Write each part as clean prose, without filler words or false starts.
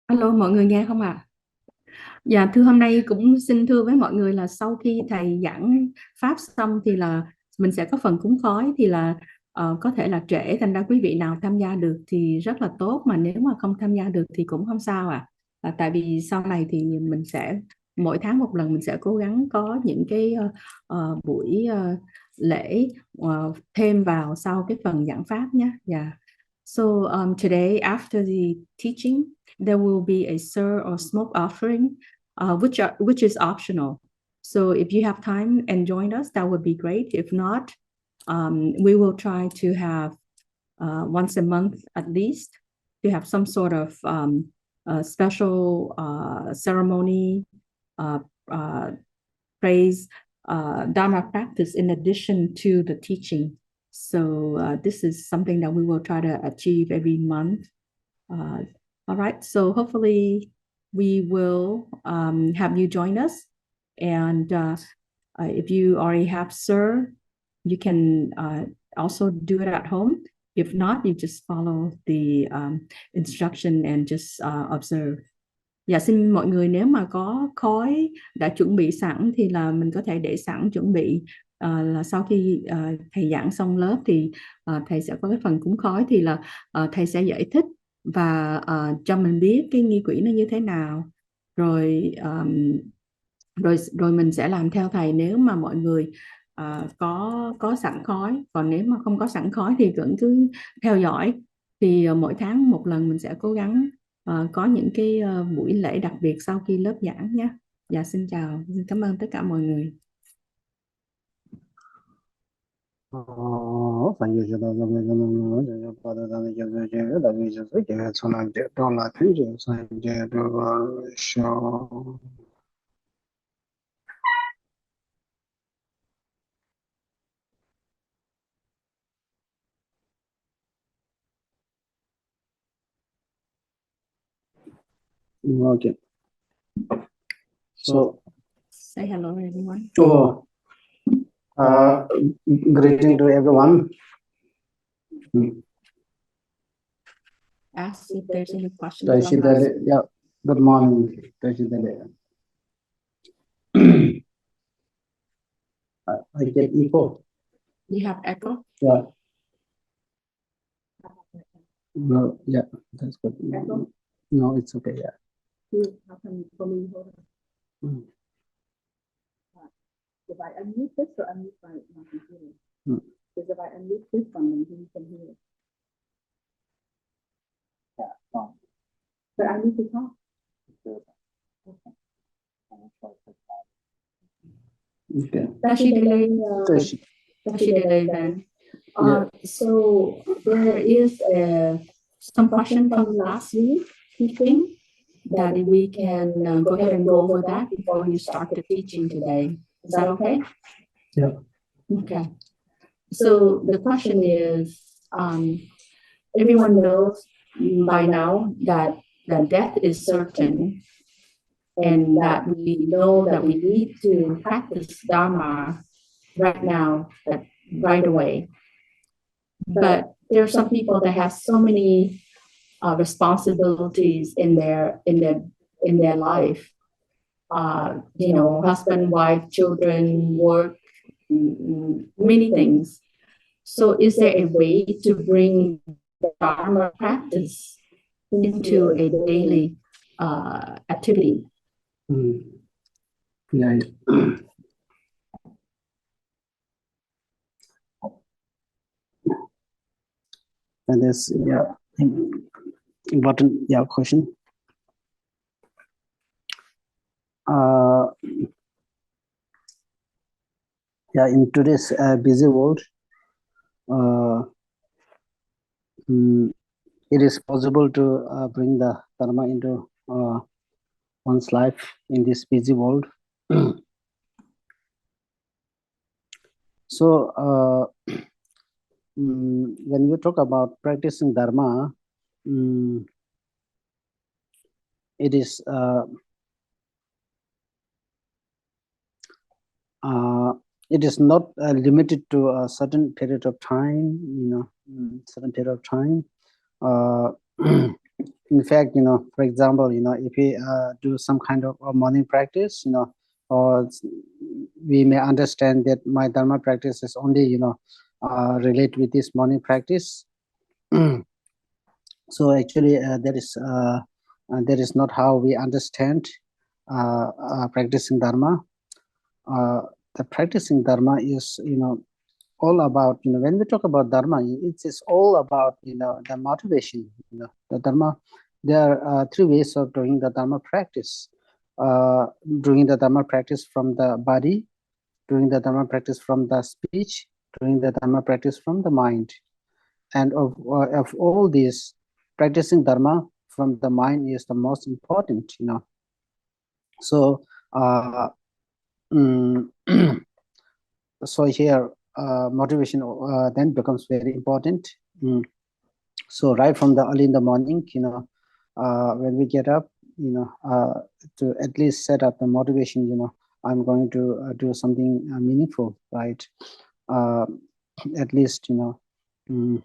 Alo, mọi người nghe không ạ? Dạ, thưa hôm nay cũng xin thưa với mọi người là sau khi thầy giảng pháp xong thì là mình sẽ có phần cúng khói thì là có thể là trễ, thành ra quý vị nào tham gia được thì rất là tốt, mà nếu mà không tham gia được thì cũng không sao ạ. Tại vì sau này thì mình sẽ mỗi tháng một lần mình sẽ cố gắng có những cái buổi lễ thêm vào sau cái phần giảng pháp nhé. Dạ. So today after the teaching there will be a sir or smoke offering, which is optional. So if you have time and join us, that would be great. If not, we will try to have once a month at least to have some sort of special ceremony, uh, uh, praise, Dharma practice in addition to the teaching. So this is something that we will try to achieve every month. Uh, all right, so hopefully we will have you join us. And if you already have Sir, you can also do it at home. If not, you just follow the instruction and just observe. Dạ, xin mọi người nếu mà có khói đã chuẩn bị sẵn thì là mình có thể để sẵn chuẩn bị. Là sau khi thầy giảng xong lớp thì thầy sẽ có cái phần cúng khói, thì là thầy sẽ giải thích và cho mình biết cái nghi quỹ nó như thế nào, rồi rồi mình sẽ làm theo thầy nếu mà mọi người có sẵn khói, còn nếu mà không có sẵn khói thì vẫn cứ theo dõi. Thì mỗi tháng một lần mình sẽ cố gắng có những cái buổi lễ đặc biệt sau khi lớp giảng nhé. Dạ, xin chào, xin cảm ơn tất cả mọi người. Thank you. Okay. So, Say hello everyone. oh, greeting to everyone. Ask if there's any questions. Yeah, good morning. I get echo. You have echo? Yeah. No, yeah, that's good. Echo? No, it's okay. Yeah. How can for me? Hold on. If I unmute this or unmute my computer? Because if I unmute this one, then he can hear it. Yeah, fine. But I need to talk. Okay. Okay. Tashi delay then. So there is some question from last week teaching that we can go ahead and go over that before you start the teaching today. Is that okay? Yeah. Okay. So the question is, everyone knows by now that death is certain, and that we know that we need to practice Dharma right now, right away. But there are some people that have so many responsibilities in their life. Husband, wife, children, work, many things. So is there a way to bring Dharma practice into a daily activity? Yeah. And that's important question. In today's busy world, it is possible to bring the Dharma into one's life in this busy world. So when we talk about practicing Dharma, it is not limited to a certain period of time, certain period of time. in fact, for example, if we do some kind of a morning practice, or we may understand that my Dharma practice is only, relate with this morning practice. So actually, that is not how we understand practicing Dharma. The practicing Dharma is, all about, when we talk about Dharma, it is all about, the motivation. The Dharma. There are three ways of doing the Dharma practice. Doing the Dharma practice from the body, doing the Dharma practice from the speech, doing the Dharma practice from the mind. And of all these, practicing Dharma from the mind is the most important, So, so here, motivation then becomes very important. So right from the early in the morning, when we get up, to at least set up the motivation, I'm going to do something meaningful, right? At least, I'm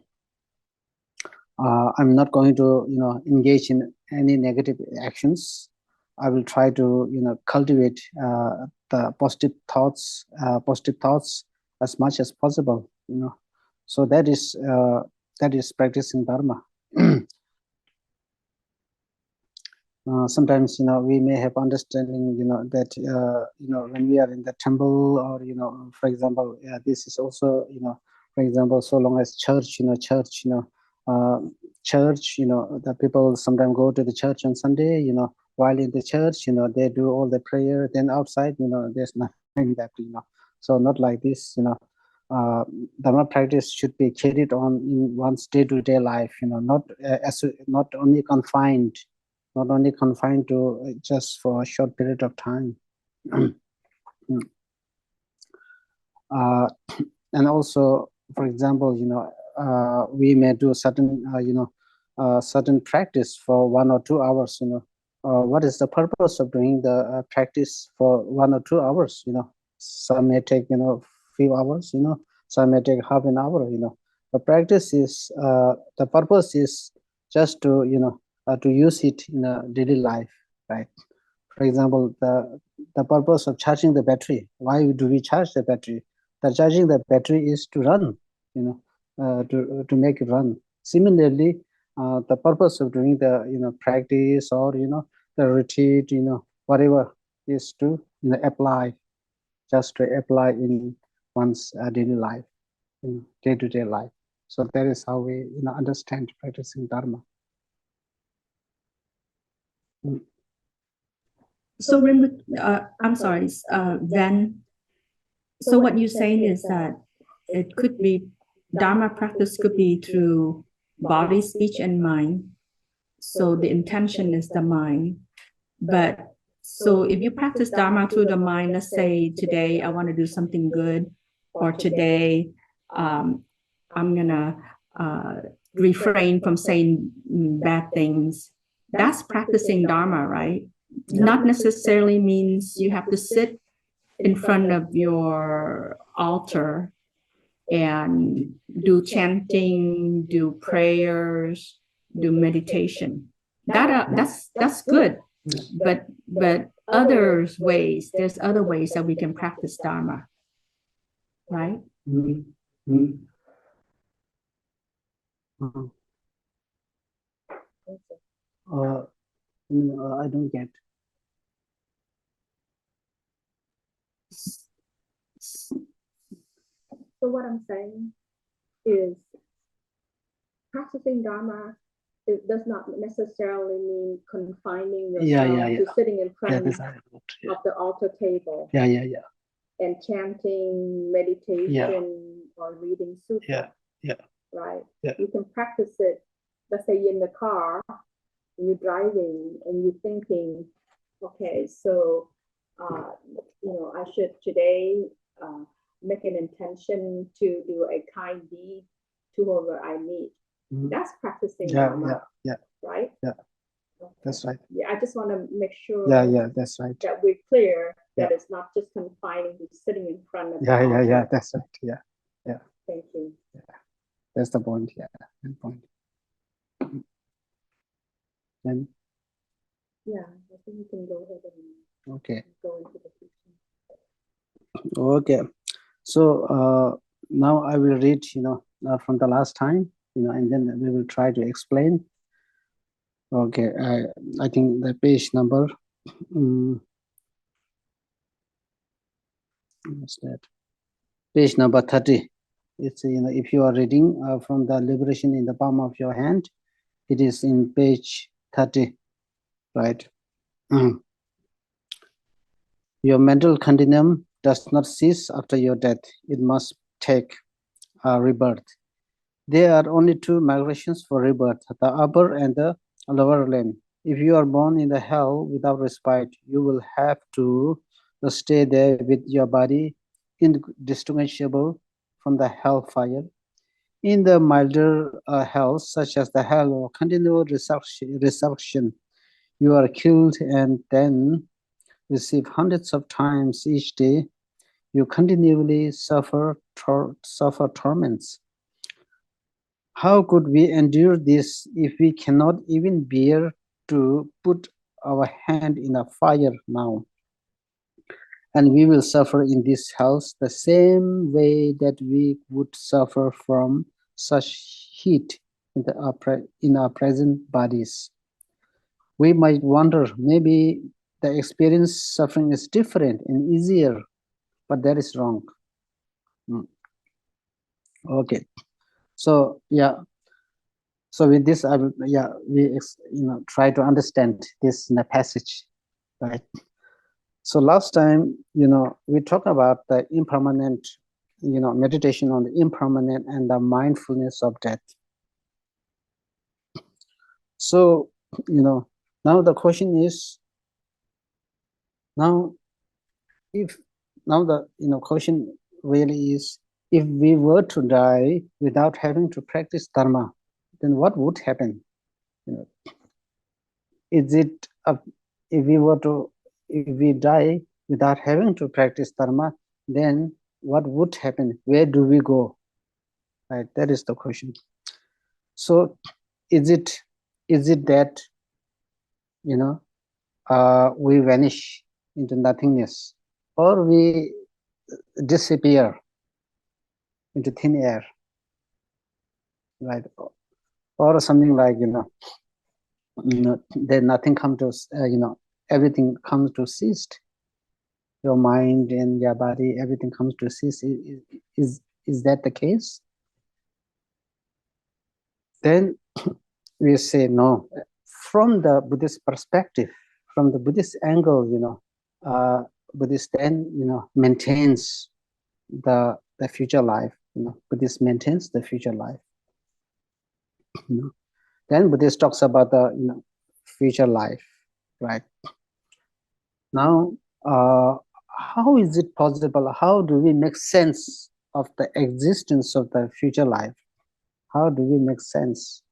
not going to, engage in any negative actions. I will try to, cultivate the positive thoughts as much as possible, So that is practicing Dharma. Sometimes, we may have understanding, that, when we are in the temple, or, for example, this is also, for example, so long as church, church, the people sometimes go to the church on Sunday, while in the church, they do all the prayer. Then outside, there's nothing that, so not like this, Dharma practice should be carried on in one's day-to-day life, not only confined to just for a short period of time. And also, for example, we may do certain, certain practice for 1 or 2 hours. What is the purpose of doing the practice for 1 or 2 hours? Some may take, few hours. Some may take half an hour. The practice is the purpose is just to, to use it in a daily life, right? For example, the purpose of charging the battery. Why do we charge the battery? The charging the battery is to run, to make it run. Similarly, the purpose of doing the practice, or the retreat, whatever, is to apply, just to apply in one's daily life, day-to-day life. So that is how we understand practicing Dharma. So, I'm sorry, Van. So what you're saying is that it could be Dharma practice could be through body, speech, and mind. So the intention is the mind. But so if you practice Dharma through the mind, let's say today I want to do something good, or today I'm gonna refrain from saying bad things. That's practicing Dharma, right? Not necessarily means you have to sit in front of your altar and do chanting, do prayers, do meditation. That's good. But there's other ways that we can practice Dharma, right? Mm-hmm. I don't get. So what I'm saying is practicing Dharma, it does not necessarily mean confining yourself to sitting in front of the altar table. And chanting, meditation, or reading sutra. Right? You can practice it, let's say you're in the car, and you're driving, and you're thinking, okay, so, I should today make an intention to do a kind deed to whoever I meet. That's practicing Dharma, right? That's right. I just want to make sure that's right. that we're clear that it's not just confining to sitting in front of the altar. That's right. Thank you. That's the point. Good point. Then yeah, I think you can go ahead and okay. go into the teaching. Okay. So now I will read, from the last time, and then we will try to explain. Okay. I think the page number. What's that? Page number 30. It's if you are reading from the Liberation in the Palm of Your Hand, it is in page 30, right? Your mental continuum does not cease after your death. It must take a rebirth. There are only two migrations for rebirth, the upper and the lower lane. If you are born in the hell without respite, you will have to stay there with your body indistinguishable from the hellfire. In the milder hells, such as the hell of continual resurrection, you are killed and then receive hundreds of times each day. You continually suffer torments. How could we endure this if we cannot even bear to put our hand in a fire now? And we will suffer in this house the same way that we would suffer from such heat in our present bodies. We might wonder, maybe the experience suffering is different and easier, but that is wrong. Okay. So yeah. So with this, I will we try to understand this in a passage, right? So last time, we talked about the impermanent, meditation on the impermanent and the mindfulness of death. So, now the question is, now the question really is, if we were to die without having to practice dharma, then what would happen? Is it if we die without having to practice dharma, then what would happen? Where do we go? Right, that is the question. So is it that we vanish into nothingness, or we disappear into thin air, right? Or something like then nothing comes to everything comes to cease. Your mind and your body, everything comes to cease. Is that the case? Then we say no. From the Buddhist perspective, from the Buddhist angle, Buddhist then maintains the future life. Buddhist maintains the future life. Then Buddhist talks about the future life, right? Now, how is it possible? How do we make sense of the existence of the future life? How do we make sense?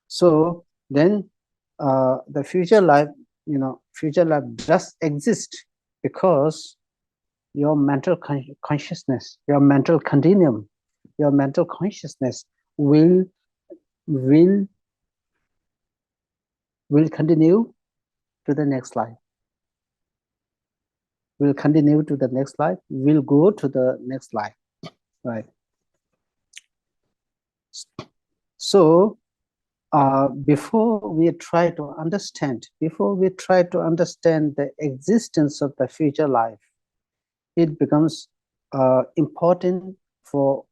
So then the future life, future life does exist because your mental consciousness, your mental continuum, your mental consciousness will continue to the next life. Will continue to the next life. Will go to the next life, right? So before we try to understand the existence of the future life, it becomes important for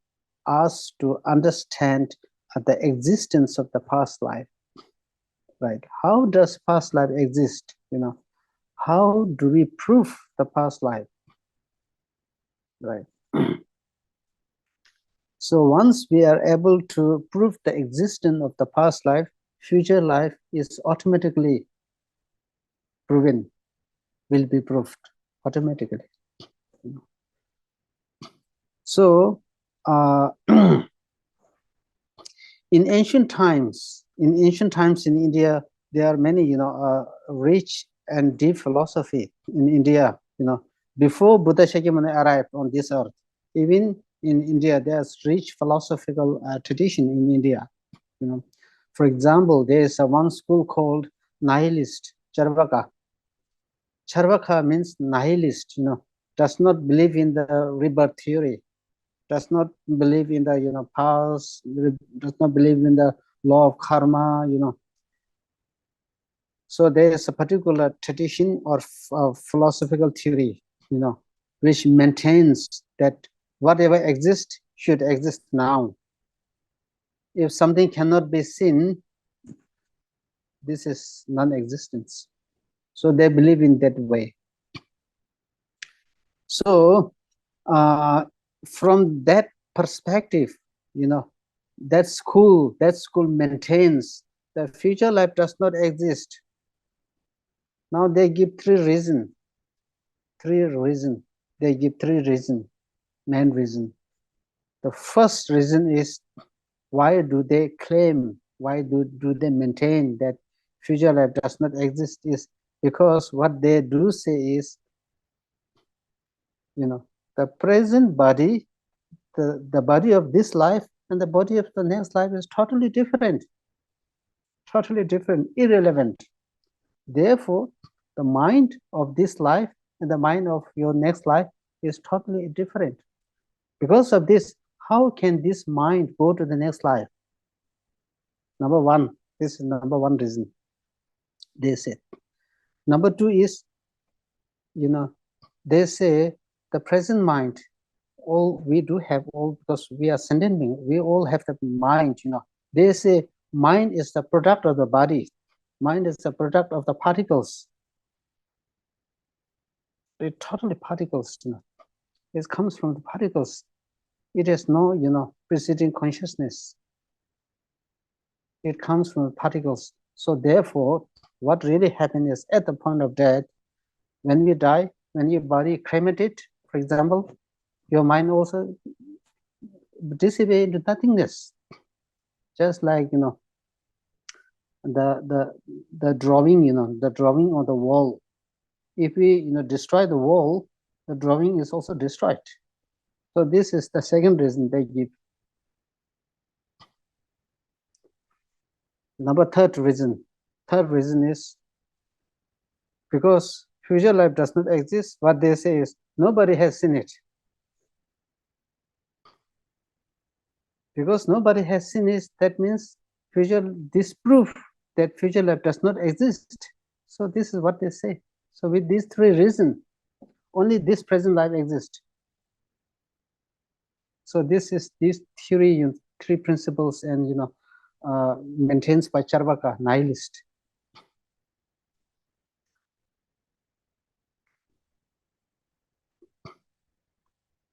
us to understand the existence of the past life, right? How does past life exist? How do we prove the past life, right? So once we are able to prove the existence of the past life, future life is automatically proven, will be proved automatically. So in ancient times in India, there are many rich and deep philosophy in India. Before Buddha Shakyamuni arrived on this earth, even in India, there's rich philosophical tradition in India. For example, there is one school called nihilist, Charvaka. Charvaka means nihilist, does not believe in the rebirth theory, does not believe in the past, does not believe in the law of karma, So there is a particular tradition or philosophical theory, which maintains that whatever exists should exist now. If something cannot be seen, this is non-existence. So they believe in that way. So from that perspective, that school maintains the future life does not exist. Now they give three reasons. They give three reasons, main reason. The first reason is, why do they claim, why do they maintain that future life does not exist, is because what they do say is, the present body, the body of this life and the body of the next life is totally different, irrelevant. Therefore, the mind of this life and the mind of your next life is totally different. Because of this, how can this mind go to the next life? Number one, this is number one reason, they said. Number two is, they say the present mind, we do have all, because we are sentient beings, we all have the mind, They say mind is the product of the body. Mind is the product of the particles. They're totally particles, It comes from the particles. It has no, preceding consciousness. It comes from the particles. So therefore, what really happens is, at the point of death, when we die, when your body cremated, for example, your mind also dissipates into nothingness. Just like, the drawing, the drawing on the wall. If we, destroy the wall, the drawing is also destroyed. So this is the second reason they give. Third reason is, because future life does not exist, what they say is, nobody has seen it. Because nobody has seen it, that means disproof that future life does not exist. So this is what they say. So with these three reasons, only this present life exists. So this is this theory, three principles, and maintains by Charvaka, nihilist.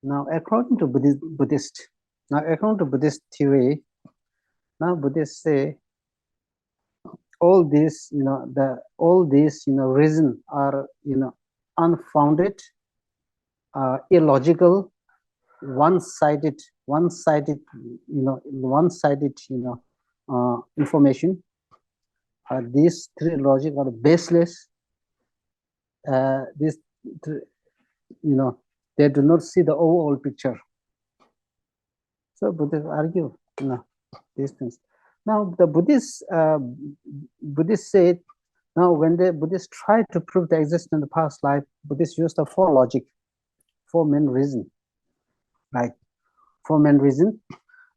Now, according to Buddhist theory, now Buddhists say all these, reasons are, unfounded, illogical, one-sided, information. These three logic are baseless. These three, they do not see the overall picture. So Buddhists argue, these things. Now the Buddhists said, now when the Buddhists try to prove the existence in the past life, Buddhists use the four main reasons. Right? Four main reasons.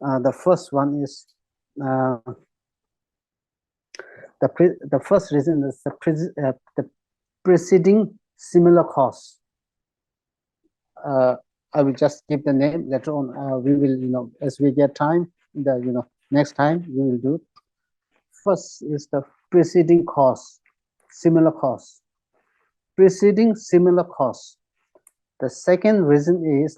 The first one is the first reason is the preceding similar cause. I will just give the name later on. We will, as we get time, next time we will do. First is the preceding cause, similar cause. Preceding similar cause. The second reason is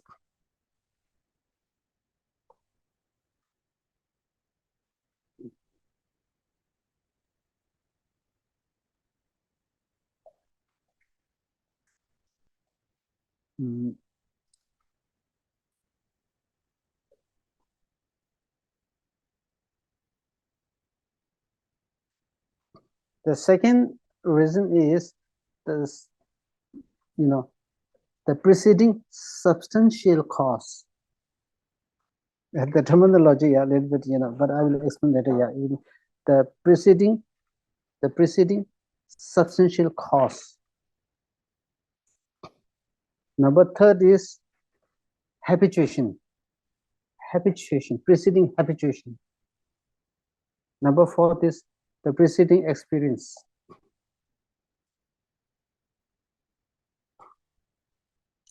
the second reason is this, the preceding substantial cause. The terminology, a little bit, but I will explain later. the preceding substantial cause. Number third is habituation, preceding habituation. Number fourth is the preceding experience.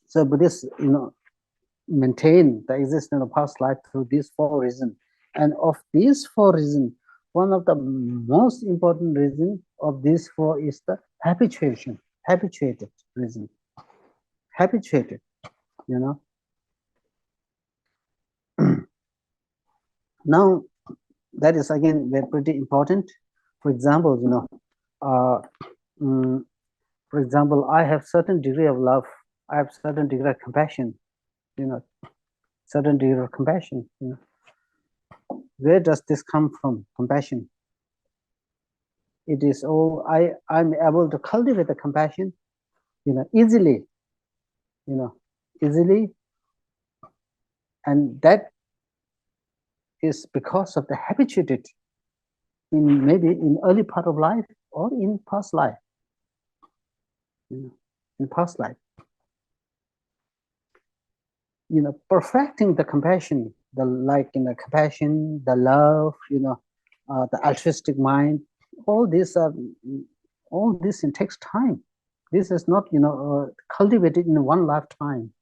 So Buddhists, maintain the existence of past life through these four reasons. And of these four reasons, one of the most important reasons of these four is the habituated reason. Habituated, Now, that is again pretty important. For example, for example, I have certain degree of love. I have certain degree of compassion. Certain degree of compassion. Where does this come from? Compassion. It is all I'm able to cultivate the compassion, easily. Easily, and that is because of the habituated in maybe in early part of life or in past life. In past life. Perfecting the compassion, the compassion, the love, the altruistic mind, all this it takes time. This is not, cultivated in one lifetime.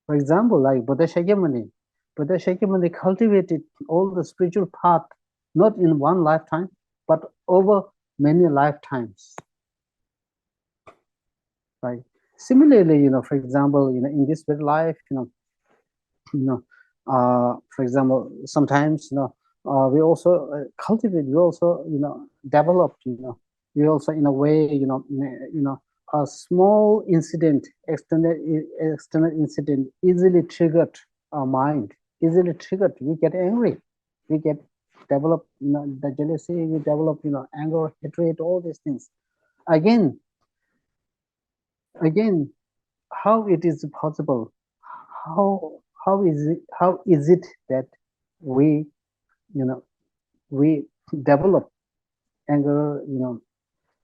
For example, like Buddha Shakyamuni. Buddha Shakyamuni cultivated all the spiritual path, not in one lifetime, but over many lifetimes. Right. Similarly, for example, in this very life, for example, sometimes, we also cultivate, we also, develop, we also, in a way, a small incident, external incident easily triggered our mind, easily triggered. We get angry, we get develop, the jealousy, we develop, anger, hatred, all these things. Again, how it is possible? How is it that we, we develop anger,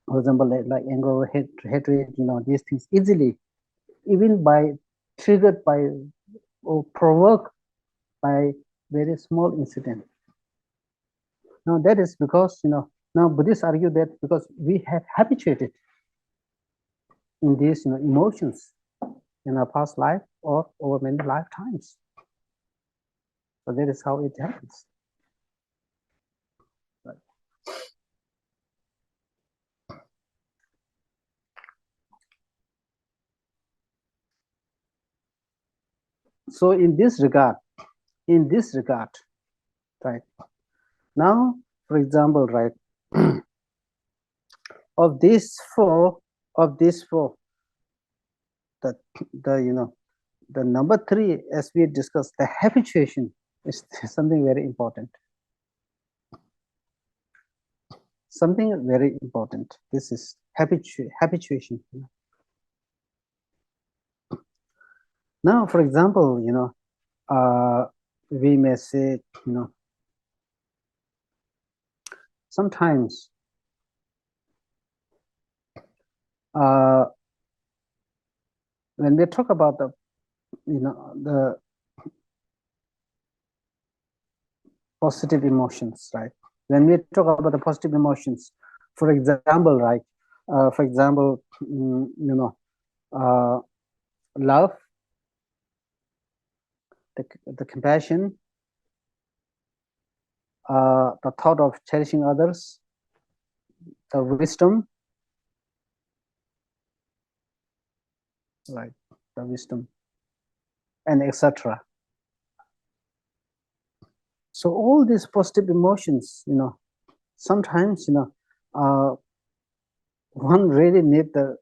for example, like anger, hatred, these things easily, even by triggered by or provoked by very small incident. Now that is because, now Buddhists argue that because we have habituated in these, emotions in our past life or over many lifetimes. So that is how it happens. Right. So in this regard, right, now, for example, right, of these four, the number three, as we discussed, the habituation is something very important. Something very important. This is habituation. Now, for example, we may say, sometimes when we talk about the positive emotions, right? When we talk about the positive emotions, for example, right? For example, love, the compassion, the thought of cherishing others, the wisdom, right? The wisdom, and etc. So all these positive emotions, sometimes, one really need the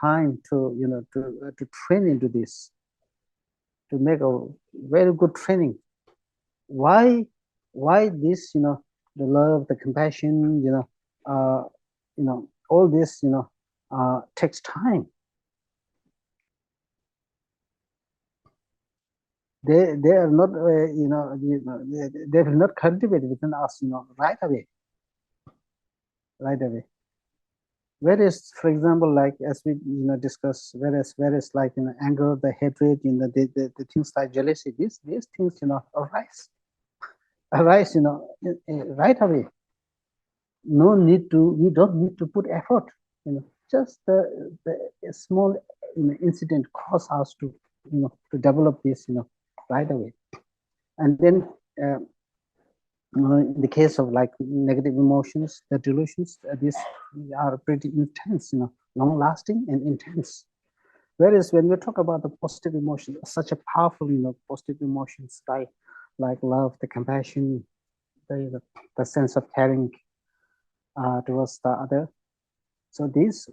time to to train into this, to make a very good training. Why this, the love, the compassion, all this, takes time. they are not, they will not cultivate within us, right away. Whereas, for example, like as we discuss, whereas like anger, the hatred, the things like jealousy, these things arise right away. No need to, we don't need to put effort. Just the small incident cause us to to develop this right away. And then in the case of like negative emotions, the delusions, these are pretty intense, long lasting and intense. Whereas when we talk about the positive emotions, such a powerful, positive emotions like love, the compassion, the sense of caring towards the other. So these,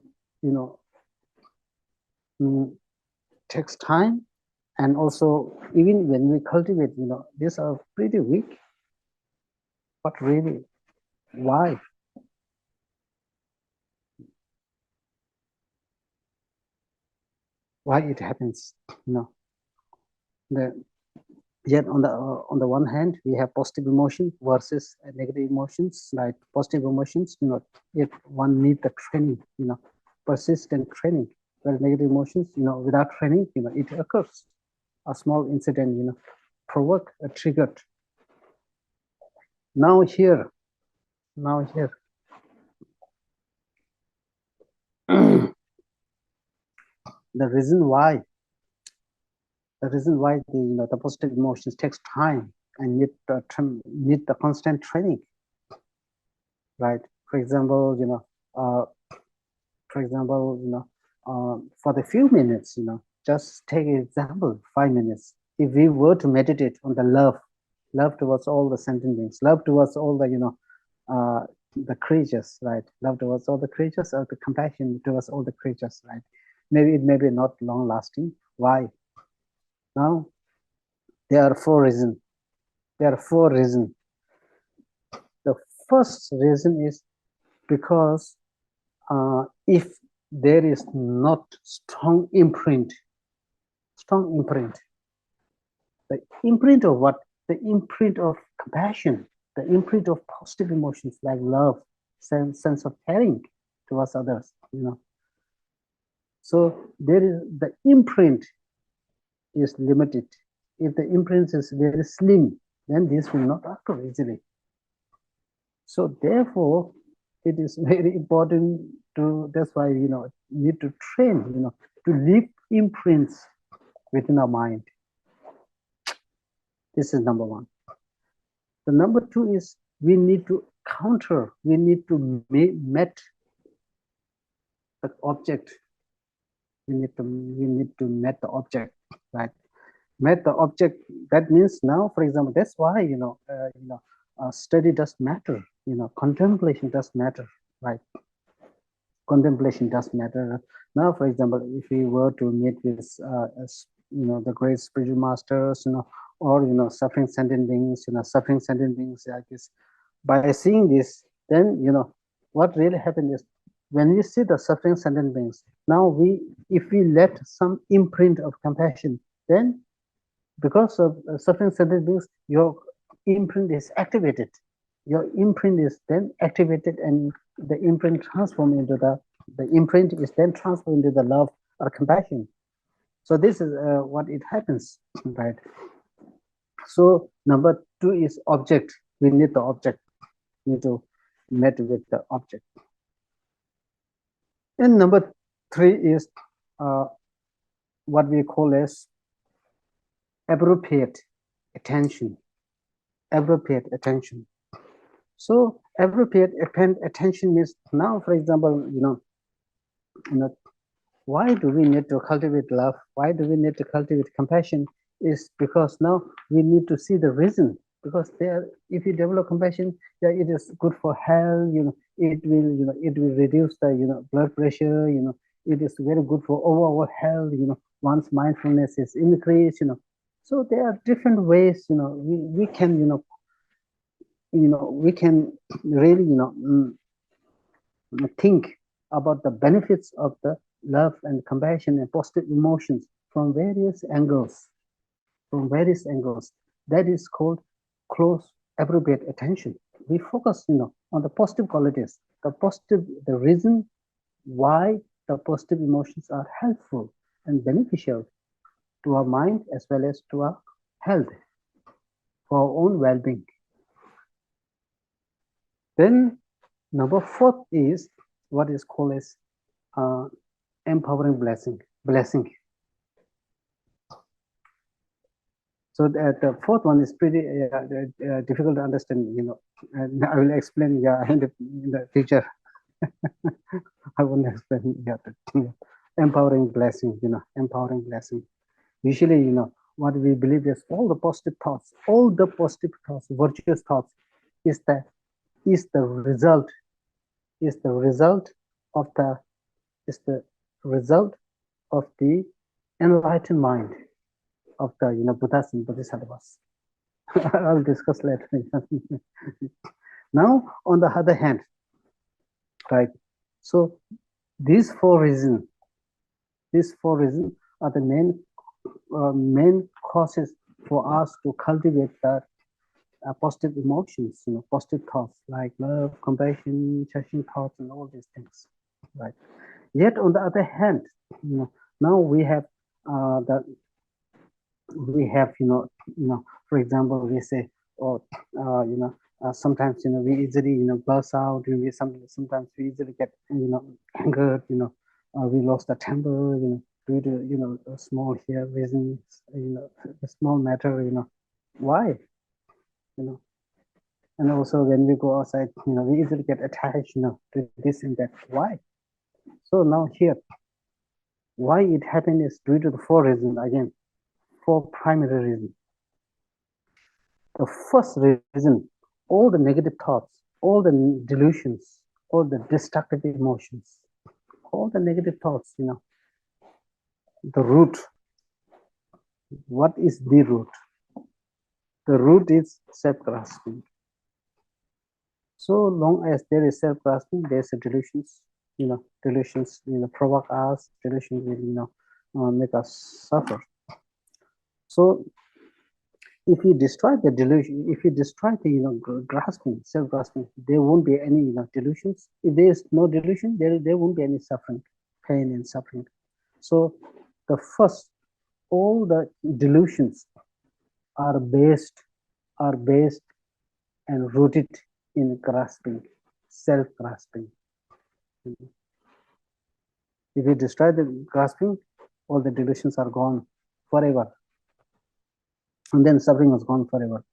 takes time, and also even when we cultivate, these are pretty weak. But really, why? Why it happens? Yet on the one hand, we have positive emotion versus negative emotions. Like positive emotions, if one needs the training, persistent training. Whereas negative emotions, without training, it occurs. A small incident, provoke a triggered. Now here, the reason why the positive emotions takes time and need the constant training, right? For example, for the few minutes, just take an example, 5 minutes. If we were to meditate on the love towards all the sentient beings, love towards all the creatures, right? Love towards all the creatures, or the compassion towards all the creatures, right? Maybe it may be not long lasting. Why? Now, there are 4 reasons. The first reason is because if there is not strong imprint, the imprint of what? The imprint of compassion, the imprint of positive emotions like love, sense of caring towards others, So there is the imprint is limited. If the imprint is very slim, then this will not occur easily. So therefore, it is very important to, that's why, need to train, to leave imprints within our mind. This is number one. The number two is we need to met the object. We need to met the object, right? Met the object. That means now, for example, that's why study does matter. Contemplation does matter, right? Contemplation does matter. Now, for example, if we were to meet with the great spiritual masters, or suffering sentient beings, like this, by seeing this, then what really happened is when we see the suffering sentient beings, now if we let some imprint of compassion, then because of suffering sentient beings, your imprint is activated. Your imprint is then activated, and the imprint transformed into the imprint is then transformed into the love or compassion. So this is what it happens, right? So number two is object. We need the object. We need to meet with the object. And number three is what we call as appropriate attention. Appropriate attention. So appropriate attention means now, for example, why do we need to cultivate love? Why do we need to cultivate compassion? Is because now we need to see the reason. Because if you develop compassion, it is good for health. It will reduce the blood pressure. It is very good for overall health. Once mindfulness is increased. So there are different ways. We can we can really think about the benefits of the love and compassion and positive emotions from various angles. from various angles. That is called close, appropriate attention. We focus, on the positive qualities, the reason why the positive emotions are helpful and beneficial to our mind as well as to our health, for our own well-being. Then number 4 is what is called as empowering blessing. So the 4th one is pretty difficult to understand, and I will explain in the future. I won't explain empowering blessing, empowering blessing. Usually, what we believe is all the positive thoughts, virtuous thoughts is the result of the enlightened mind of the Buddhas and Bodhisattvas. I'll discuss later. Now, on the other hand, right? So these four reasons are the main causes for us to cultivate the positive emotions, positive thoughts like love, compassion, cherishing thoughts, and all these things, right? Yet on the other hand, now we have for example, we say, sometimes we easily burst out. Sometimes we easily get angered. We lost the temper. Due to a small reasons. A small matter. Why? And also when we go outside, we easily get attached. To this and that. Why? So now here, why it happened is due to the 4 reasons again. 4 primary reasons. The first reason, all the negative thoughts, all the delusions, all the destructive emotions, all the negative thoughts, the root. What is the root? The root is self-grasping. So long as there is self-grasping, there's a delusions. Delusions, provoke us. Delusions will, make us suffer. So if you destroy the delusion, if you destroy the grasping, self-grasping, there won't be any delusions. If there is no delusion, there won't be any suffering, pain and suffering. So all the delusions are based and rooted in grasping, self-grasping. If you destroy the grasping, all the delusions are gone forever. And then suffering was gone forever.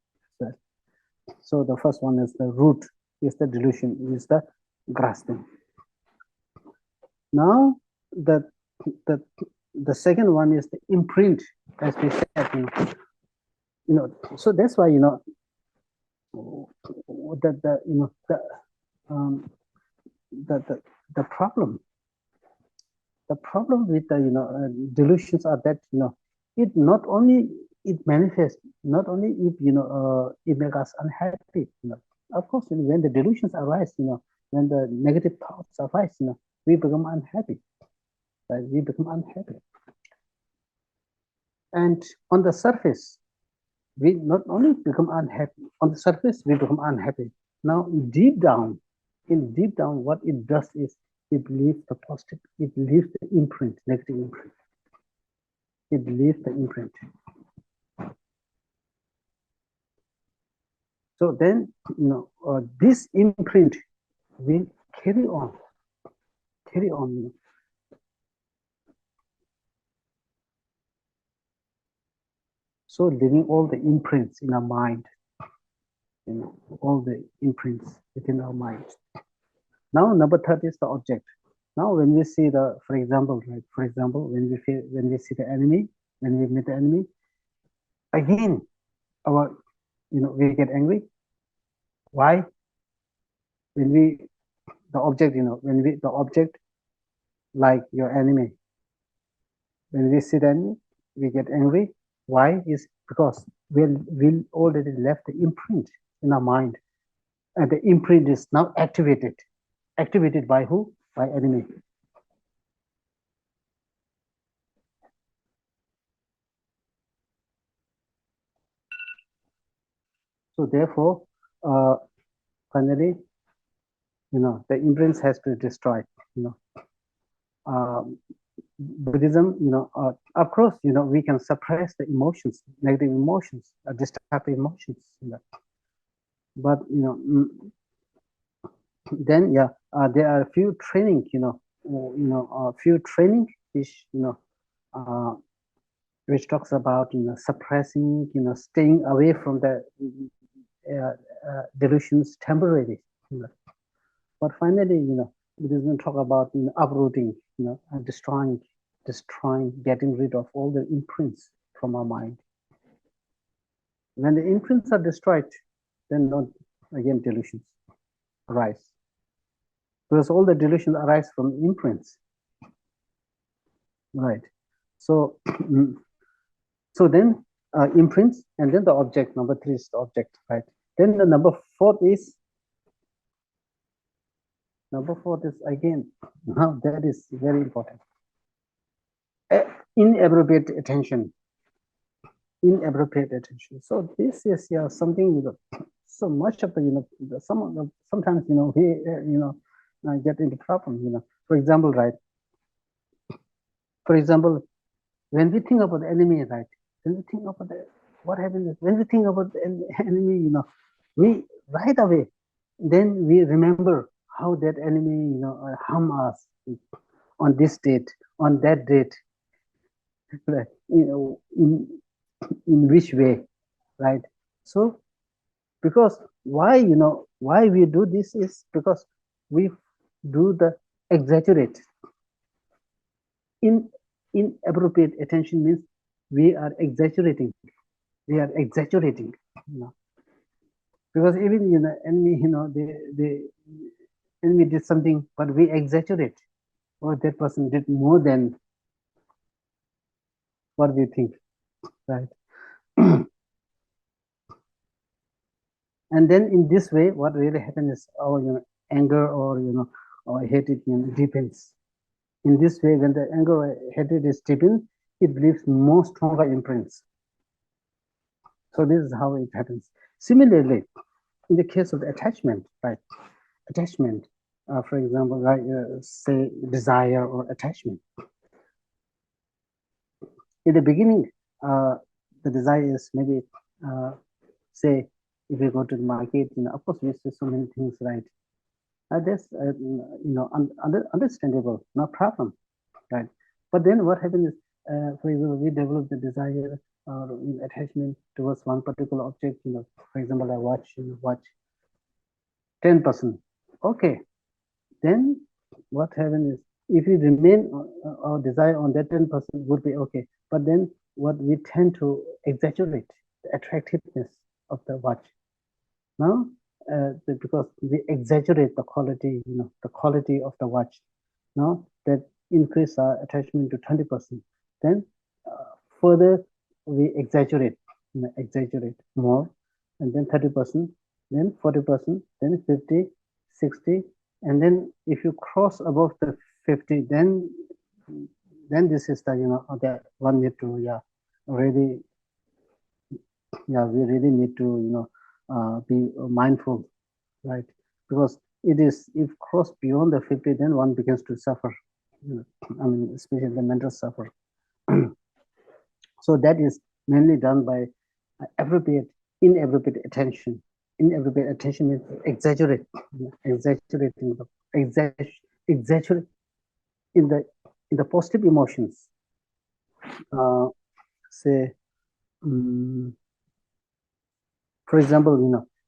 So the first one is the root, is the delusion, is the grasping. Now the second one is the imprint, as we said. So that's why the problem with the delusions are that it not only it manifests, not only if it makes us unhappy. Of course, when the delusions arise, when the negative thoughts arise, we become unhappy. Right? We become unhappy. And on the surface, we not only become unhappy. On the surface, we become unhappy. Now, deep down, what it does is it leaves the positive. It leaves the imprint, negative imprint. It leaves the imprint. So then, this imprint will carry on. So leaving all the imprints in our mind, all the imprints within our mind. Now, number 3 is the object. Now, when we see for example, when we see the enemy, when we meet the enemy, again, we get angry. Why? When the object, like your enemy, when we see the enemy, we get angry. Why? Is because we already left the imprint in our mind, and the imprint is now activated. Activated by who? By enemy. So therefore, finally, the imprints has to be destroyed. Buddhism, of course, we can suppress the emotions, negative emotions, destructive emotions. But then there are a few training, a few training which talks about suppressing, staying away from the delusions temporarily. But finally, it doesn't talk about uprooting, and destroying, getting rid of all the imprints from our mind. When the imprints are destroyed, then not again delusions arise, because all the delusions arise from imprints, right? So, so then imprints, and then the object. Number 3 is the object, right? Then the number 4 is again, now that is very important. Inappropriate attention. Inappropriate attention. So this is something, so much of the sometimes we get into problem. For example, right? For example, when we think about the enemy, right? When we think about what happens when we think about the enemy, we right away, then we remember how that enemy, harm us on this date, on that date, right? In which way, right? So because why we do this is because we do the exaggerate. Inappropriate attention means we are exaggerating. Because even enemy, the enemy did something, but we exaggerate, or that person did more than what we think, right? And then in this way, what really happens is our anger or or hatred deepens. In this way, when the anger or hatred is deepened, it leaves more stronger imprints. So this is how it happens. Similarly, in the case of the attachment, right? Attachment, for example, right? Say desire or attachment. In the beginning, the desire is maybe, say, if we go to the market, of course we see so many things, right? That's understandable, no problem, right? But then what happens is, for example, we develop the desire or attachment towards one particular object. For example, I watch 10%. Okay, then what happens is, if we remain our desire on that 10% would be okay. But then what we tend to exaggerate the attractiveness of the watch. Now, because we exaggerate the quality, the quality of the watch. Now that increase our attachment to 20%. Then further we exaggerate more, and then 30%, then 40%, then 50, 60, and then if you cross above the 50, then this is the that one need to really we really need to be mindful, right? Because it is, if cross beyond the 50, then one begins to suffer. I mean, especially the mental suffer. So that is mainly done by inappropriate attention. Inappropriate attention means exaggerate in the positive emotions. Say, for example,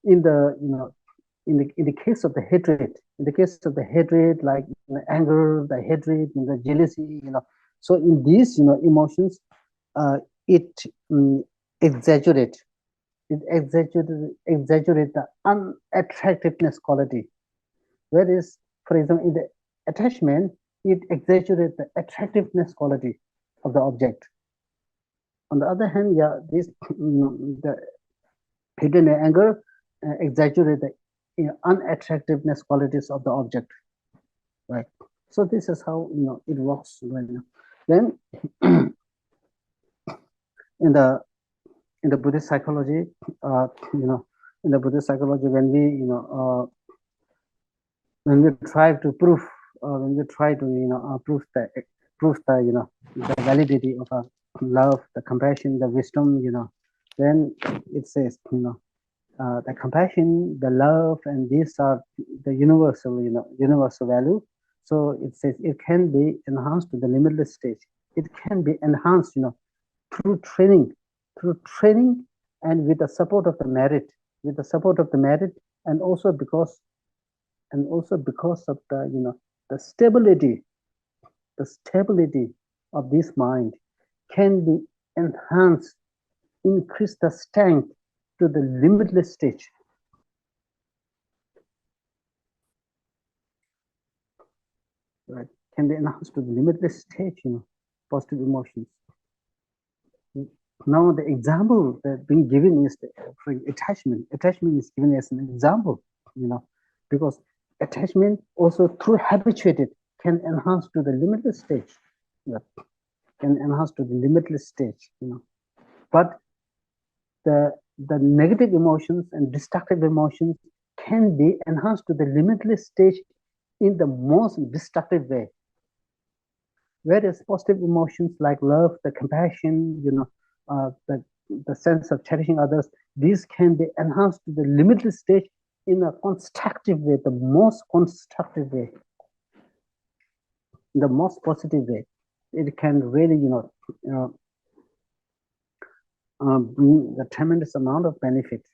in the case of the hatred, like anger, the hatred, the jealousy, so in these emotions, it exaggerate the unattractiveness quality. Whereas, for example, in the attachment, it exaggerates the attractiveness quality of the object. On the other hand, this the hidden anger exaggerate the unattractiveness qualities of the object, right? So this is how it works right now. Then in the Buddhist psychology, in the Buddhist psychology, when we, when we try to prove, when we try to, prove the, the validity of love, the compassion, the wisdom, then it says, the compassion, the love, and these are the universal, universal value. So it says it can be enhanced to the limitless stage. It can be enhanced, through training, and with the support of the merit, and also because of the, the stability of this mind can be enhanced, increase the strength to the limitless stage. Right, can be enhanced to the limitless stage, positive emotions. Now the example that being given is the attachment. Attachment is given as an example, because attachment also through habituated can enhance to the limitless stage. Can enhance to the limitless stage, but the negative emotions and destructive emotions can be enhanced to the limitless stage in the most destructive way. Whereas positive emotions like love, the compassion, the sense of cherishing others, these can be enhanced to the limitless stage in a constructive way, the most constructive way, in the most positive way. It can really, bring a tremendous amount of benefit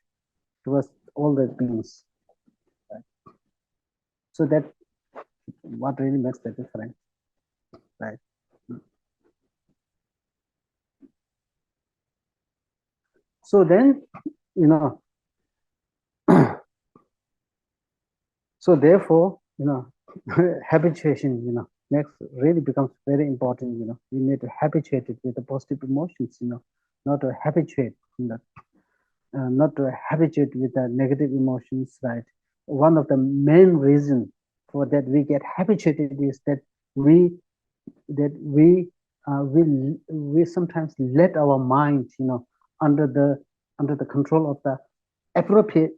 towards all the beings. Right? So that what really makes the difference, right? So then, so therefore, habituation, really becomes very important. We need to habituate it with the positive emotions, not to habituate, not to habituate with the negative emotions, right? One of the main reasons for that we get habituated is that we sometimes let our mind, under the control of the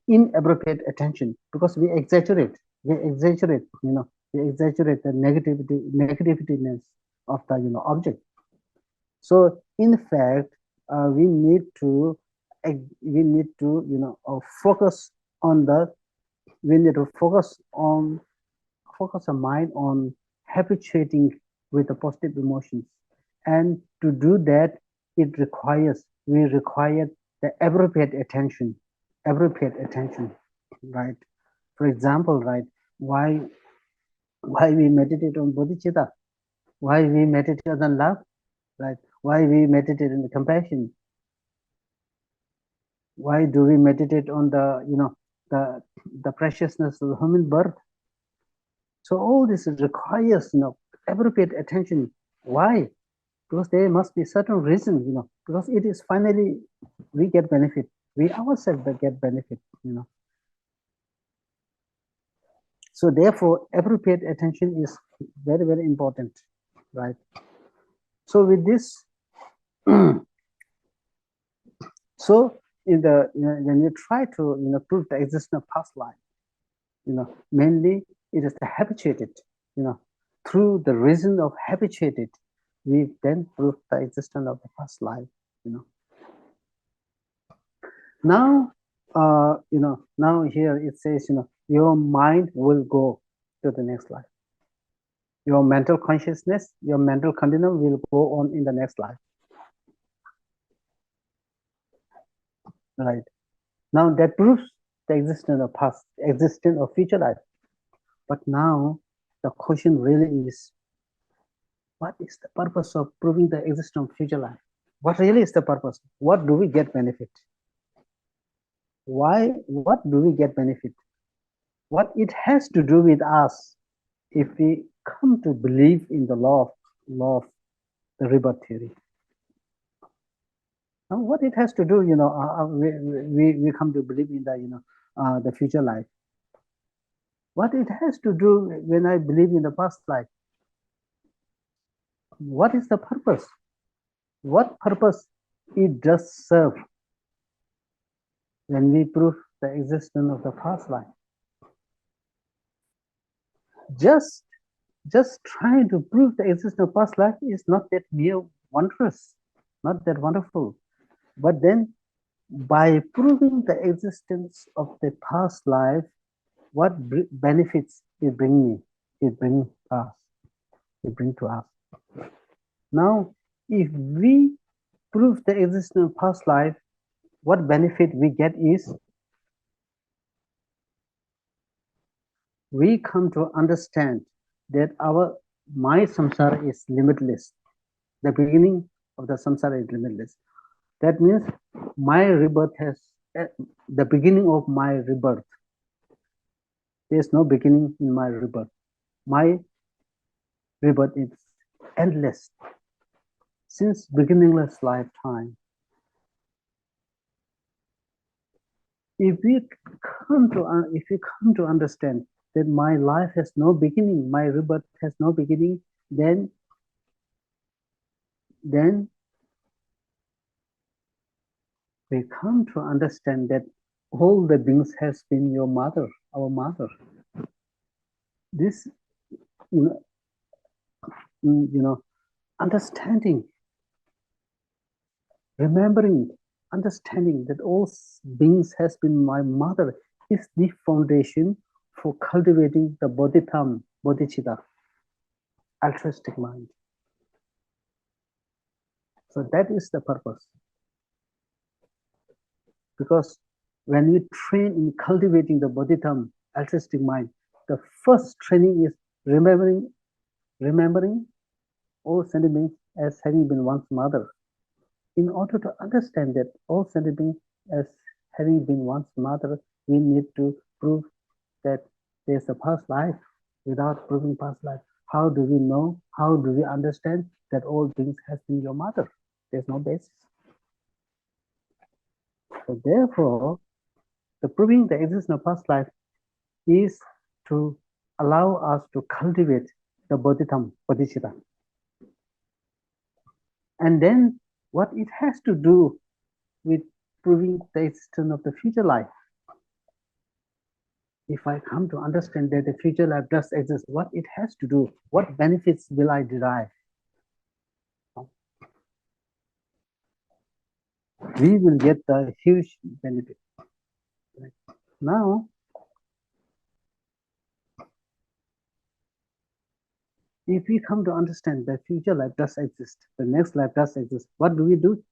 inappropriate attention, because we exaggerate, the negativityness of the object. So in fact, we need to focus on focus our mind on habituating with the positive emotions, and to do that, we require the appropriate attention, right? For example, right, why we meditate on bodhicitta, why we meditate on love, right? Why we meditate on the compassion? Why do we meditate on the the preciousness of the human birth? So all this requires appropriate attention. Why? Because there must be certain reason, because it is finally we get benefit, we ourselves get benefit, So therefore, appropriate attention is very, very important, right? So with this, so in the when you try to prove the existence of past life, mainly it is the habituated, through the reason of habituated, we then prove the existence of the past life, Now, now here it says, your mind will go to the next life. Your mental consciousness, your mental continuum will go on in the next life. Right. Now that proves the existence of past, existence of future life. But now the question really is, what is the purpose of proving the existence of future life? What really is the purpose? What do we get benefit? Why? What do we get benefit? What it has to do with us if we come to believe in the law of the rebirth theory. Now, what it has to do, we come to believe in the future life. What it has to do when I believe in the past life? What is the purpose? What purpose it does serve when we prove the existence of the past life. Just trying to prove the existence of past life is not that mere wondrous, not that wonderful. But then, by proving the existence of the past life, what benefits it bring me? It bring us. It bring to us. Now, if we prove the existence of past life, what benefit we get is we come to understand that my samsara is limitless. The beginning of the samsara is limitless. That means my rebirth has the beginning of my rebirth. There's no beginning in my rebirth. My rebirth is endless since beginningless lifetime. If we come to understand that my life has no beginning, my rebirth has no beginning, then we come to understand that all the beings has been your mother, our mother. This, understanding, remembering, understanding that all beings has been my mother is the foundation for cultivating the bodhicitta, altruistic mind. So that is the purpose. Because when we train in cultivating the bodhicitta, altruistic mind, the first training is remembering all sentient beings as having been one's mother. In order to understand that all sentient beings as having been one's mother, we need to prove that there's a past life. Without proving past life, how do we know, how do we understand that all beings has been your mother? There's no basis. So therefore, the proving the existence of past life is to allow us to cultivate the bodhicitta. And then what it has to do with proving the existence of the future life. If I come to understand that the future life does exist, what it has to do, what benefits will I derive? We will get the huge benefit. Now, if we come to understand that future life does exist, the next life does exist, what do we do?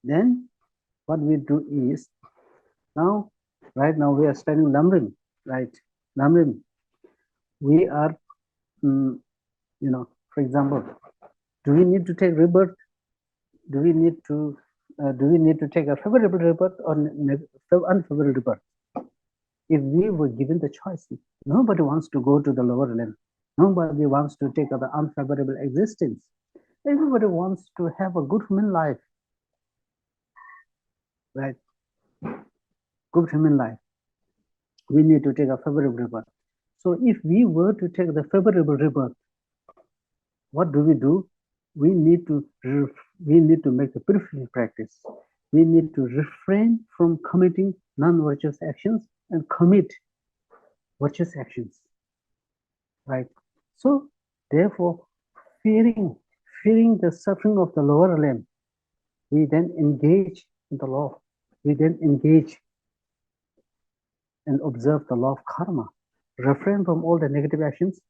Then what we do is, right now we are studying Lamrim, right? Lamrim, we are, for example, do we need to take rebirth? Do we need to take a favorable rebirth or unfavorable rebirth? If we were given the choice, nobody wants to go to the lower realm. Nobody wants to take the unfavorable existence. Everybody wants to have a good human life, right? Good human life. We need to take a favorable rebirth. So if we were to take the favorable rebirth, what do? We need to make a purification practice. We need to refrain from committing non-virtuous actions and commit virtuous actions, right? So therefore, fearing the suffering of the lower realm, we then engage in the law. We then engage and observe the law of karma. Refrain from all the negative actions,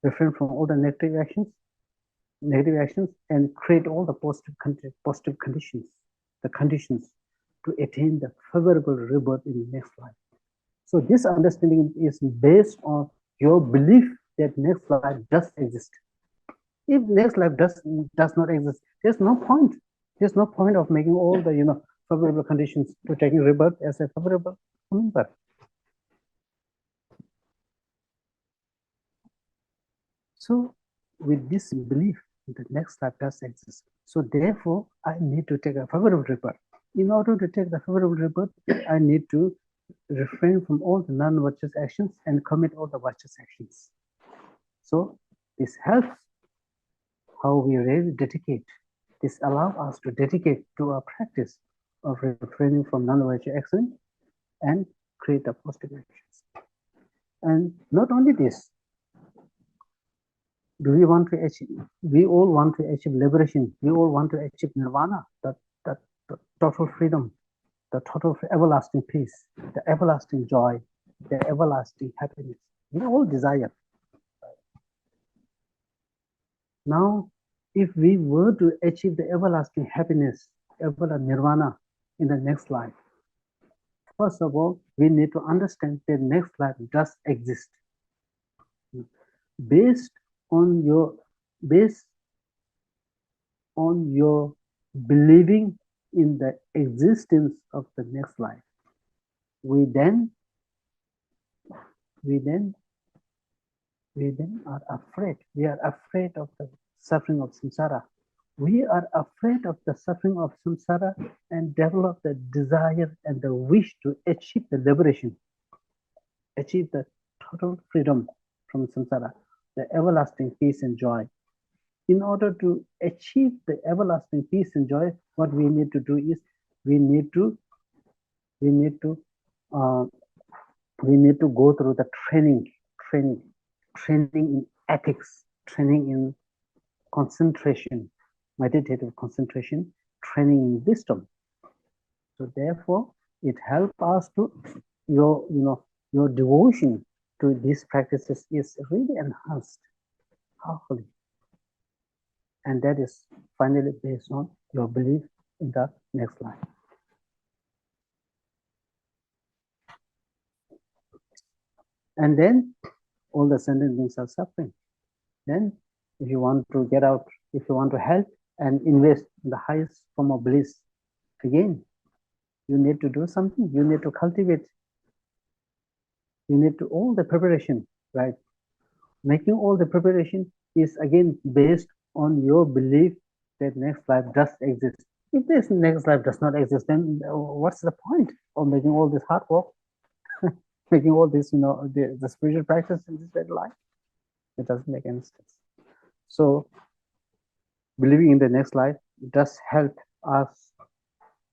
refrain from all the negative actions, and create all the positive conditions, the conditions to attain the favorable rebirth in the next life. So this understanding is based on your belief that next life does exist. If next life does not exist, there's no point. There's no point of making all the favorable conditions to taking rebirth as a favorable rebirth. So with this belief that next life does exist, so therefore I need to take a favorable rebirth. In order to take the favorable rebirth, I need to refrain from all the non-virtuous actions and commit all the virtuous actions. So this helps how we really dedicate. This allows us to dedicate to our practice of refraining from non-virtuous actions and create the positive actions. And not only this, we all want to achieve liberation. We all want to achieve nirvana, the total freedom, the total everlasting peace, the everlasting joy, the everlasting happiness. We all desire. Now, if we were to achieve the everlasting happiness, everlasting nirvana in the next life, first of all, we need to understand that next life does exist. Based on your believing in the existence of the next life, we then are afraid. We are afraid of the suffering of samsara. We are afraid of the suffering of samsara and develop the desire and the wish to achieve the liberation, achieve the total freedom from samsara, the everlasting peace and joy. In order to achieve the everlasting peace and joy, what we need to do is we need to go through the training in ethics, training in concentration, meditative concentration, training in wisdom. So therefore, it helps us to your devotion to these practices is really enhanced powerfully. And that is finally based on your belief in the next life. And then all the sentient beings are suffering. Then if you want to get out, if you want to help and invest in the highest form of bliss, again, you need to do something. You need to cultivate. You need to all the preparation, right? Making all the preparation is again based on your belief that next life does exist. If this next life does not exist, then what's the point of making all this hard work, making all this, the spiritual practice in this very life? It doesn't make any sense. So believing in the next life does help us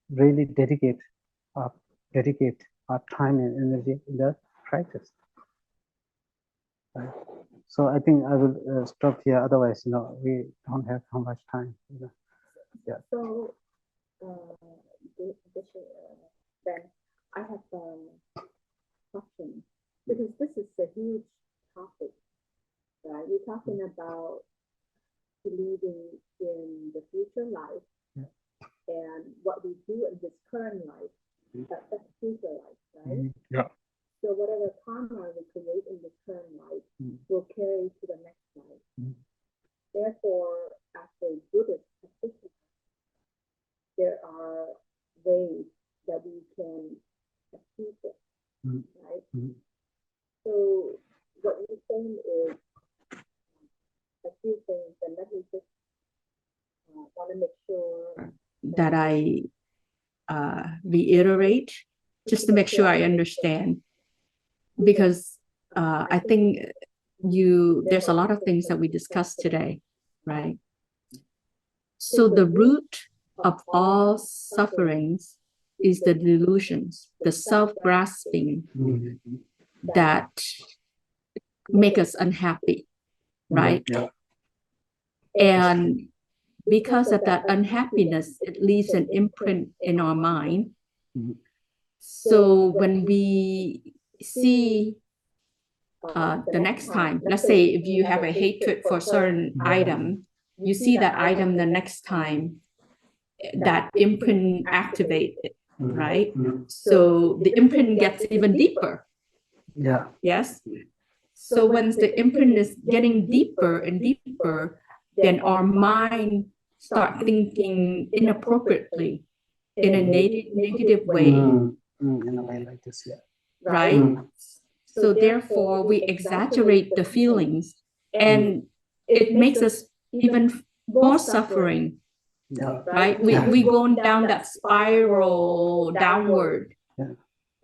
really dedicate our time and energy in the practice. Right. So I think I will stop here. Otherwise, we don't have so much time. Yeah. So, Ben, I have a question because this is a huge topic, right? We're talking about believing in the future life, and what we do in this current life, that's future life, right? Yeah. So whatever karma we create in this current life will carry to the next life. Therefore, as a Buddhist practitioner, there are ways that we can achieve it, right? So what you're saying is a few things, and let me just want to make sure that I reiterate, just to make sure I understand, because I think there's a lot of things that we discussed today, right? So the root of all sufferings is the delusions, the self-grasping that make us unhappy, right? And because of that unhappiness, it leaves an imprint in our mind. So when we see the next time, let's say if you have a hatred for a certain item, you see that item the next time, that imprint activated, right? So the imprint gets even deeper. Yeah. Yes. So when the imprint is getting deeper and deeper, then our mind start thinking inappropriately in a negative way. In a way like this, yeah. Right? So therefore, we exaggerate the feelings, and it makes us even more suffering. Yeah. Right? We go down that spiral downward. Yeah.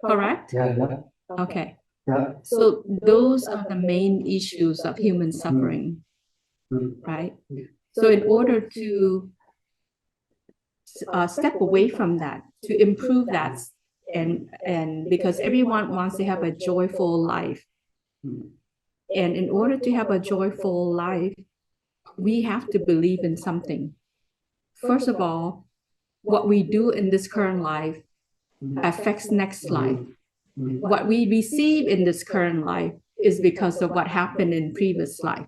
Correct? Yeah. Okay. Yeah. So those are the main issues of human suffering. Right? So in order to step away from that, to improve that, and because everyone wants to have a joyful life. And in order to have a joyful life, we have to believe in something. First of all, what we do in this current life affects next life. What we receive in this current life is because of what happened in previous life.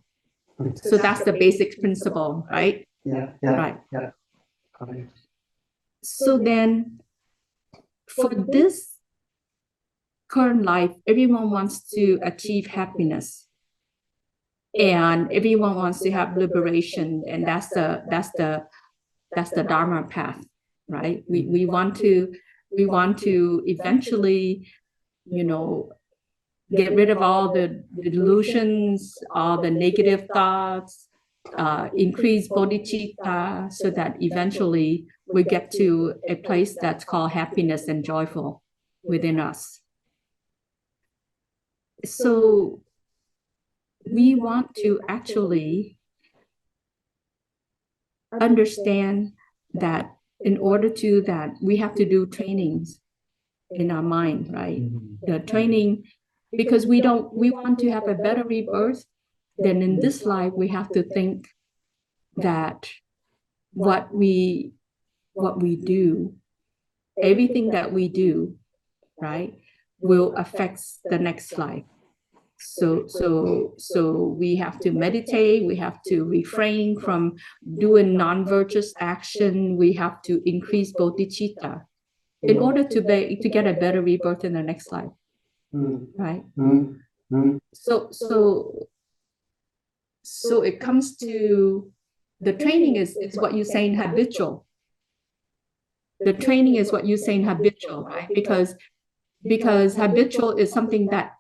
So that's the basic principle, right? Yeah. Right. Yeah. Correct. So then, for this current life, everyone wants to achieve happiness, and everyone wants to have liberation, and that's the Dharma path, right? We want to eventually, get rid of all the delusions, all the negative thoughts, increase bodhicitta, so that eventually we get to a place that's called happiness and joyful within us. So we want to actually understand that in order to that, we have to do trainings in our mind, right? The training, because we want to have a better rebirth, then in this life we have to think that what we do, everything that we do, right, will affect the next life. So we have to meditate, we have to refrain from doing non-virtuous action, we have to increase bodhicitta in order to get a better rebirth in the next life. Right? So it comes to the training is what you're saying, habitual. The training is what you're saying, habitual, right? Because habitual is something that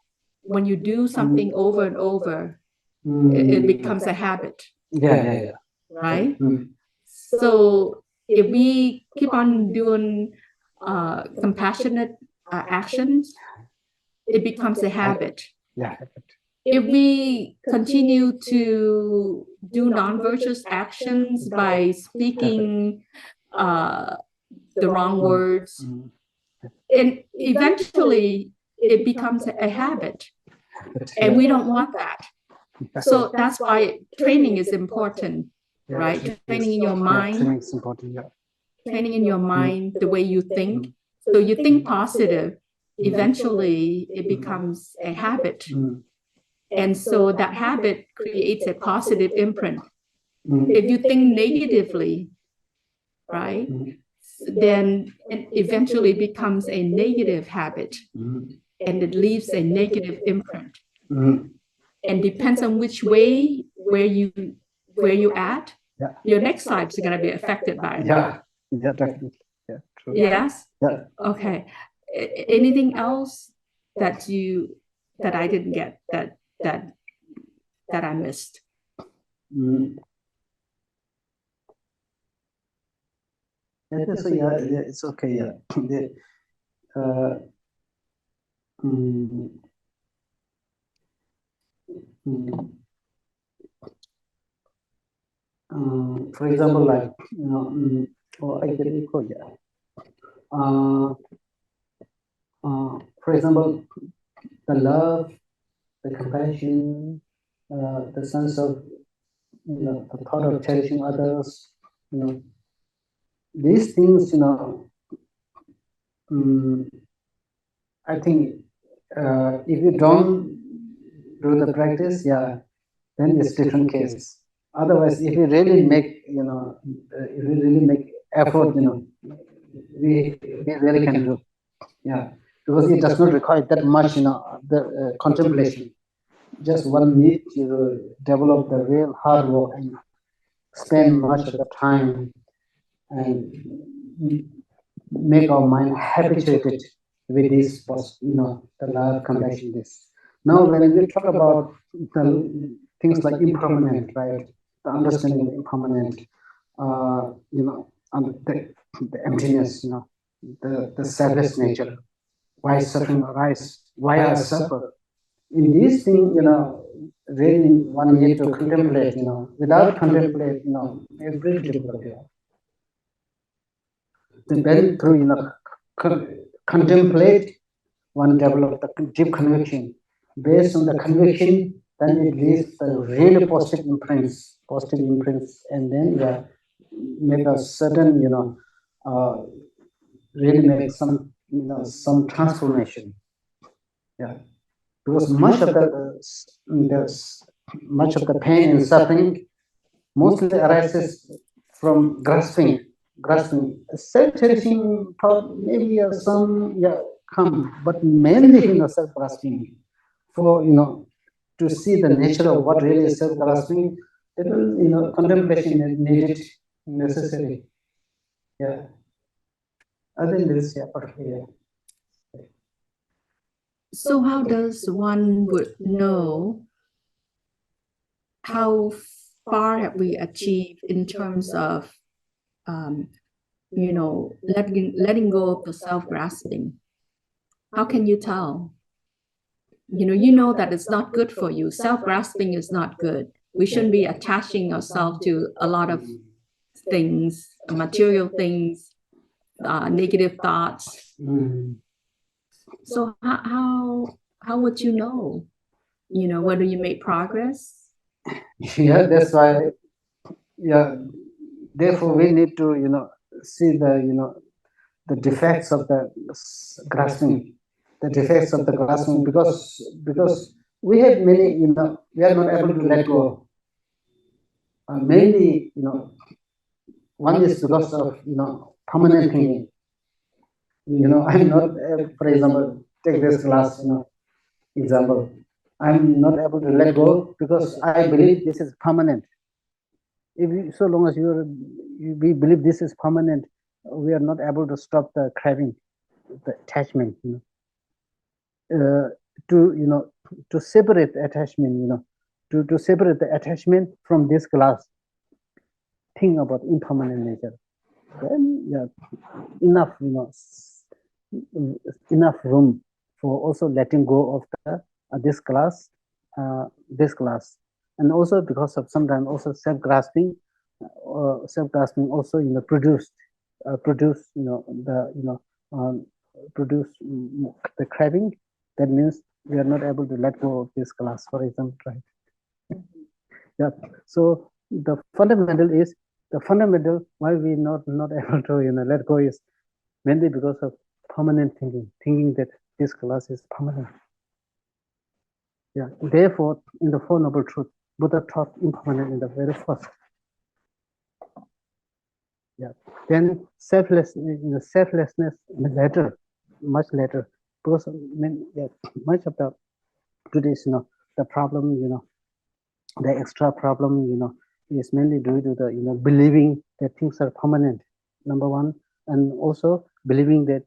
when you do something over and over, it becomes a habit. Yeah. Right? So if we keep on doing compassionate actions, it becomes a habit. Yeah. If we continue to do non-virtuous actions by speaking the wrong words, and eventually it becomes a habit, and we don't want that. So that's why training is important, right? Training in your mind. Training is important, yeah. Training in your mind, the way you think. So you think positive, eventually it becomes a habit. And so that habit creates a positive imprint. If you think negatively, right, then it eventually becomes a negative habit, and it leaves a negative imprint. And depends on which way, where you at, your next life is going to be affected by it. Yeah, definitely. Yeah, true. Yes? Yeah. Okay. Anything else that I didn't get, that I missed? Yeah, it's okay. Yeah. For example, like I get equal. Yeah. For example, the love, the compassion, the sense of the thought of cherishing others, these things, I think if you don't do the practice, yeah, then it's different case. Otherwise, if you really make, effort, we really can do, yeah, because it does not require that much, the contemplation. Just one need to develop the real hard work and spend much of the time and make our mind habituated with this, the love, compassion, this. Now, when we talk about the things like impermanent, right? The understanding of impermanent, and the emptiness, the selfless nature. Why suffering arise? Why I suffer? In these things, really one need to contemplate, without contemplate, it's very difficult. The very through, contemplate, one develop the deep conviction. Based on the conviction, then it leaves the really positive imprints, and then make a certain, really make some, some transformation. Yeah, because much of the pain and suffering mostly arises from grasping, self-cherishing thought, maybe some come, but mainly self-grasping. For to see the nature of what really is self-grasping, little contemplation is needed, necessary. Yeah. Other than this, yeah. So how does one would know how far have we achieved in terms of letting go of the self-grasping? How can you tell? You know that it's not good for you. Self-grasping is not good. We shouldn't be attaching ourselves to a lot of things, material things, negative thoughts. So how would you know? Whether you made progress? Yeah, that's why. Yeah, therefore we need to see the defects of the grasping, because we have many, we are not able to let go. Mainly, one is because of permanent thinking. I'm not, for example, take this class, example. I'm not able to let go because I believe this is permanent. So long as we believe this is permanent, we are not able to stop the craving, the attachment. To separate the attachment, to separate the attachment from this glass. Think about impermanent nature. Then enough, enough room for also letting go of the this glass, and also because of sometimes also self-grasping also produce produce the craving. That means we are not able to let go of this glass, for example, right? Yeah. So the fundamental why we not able to let go is mainly because of permanent thinking that this glass is permanent. Yeah. Therefore, in the Four Noble Truths, Buddha taught impermanent in the very first. Yeah. Then selflessness later, much later, because much of the today's the problem the extra problem is mainly due to the believing that things are permanent, number one, and also believing that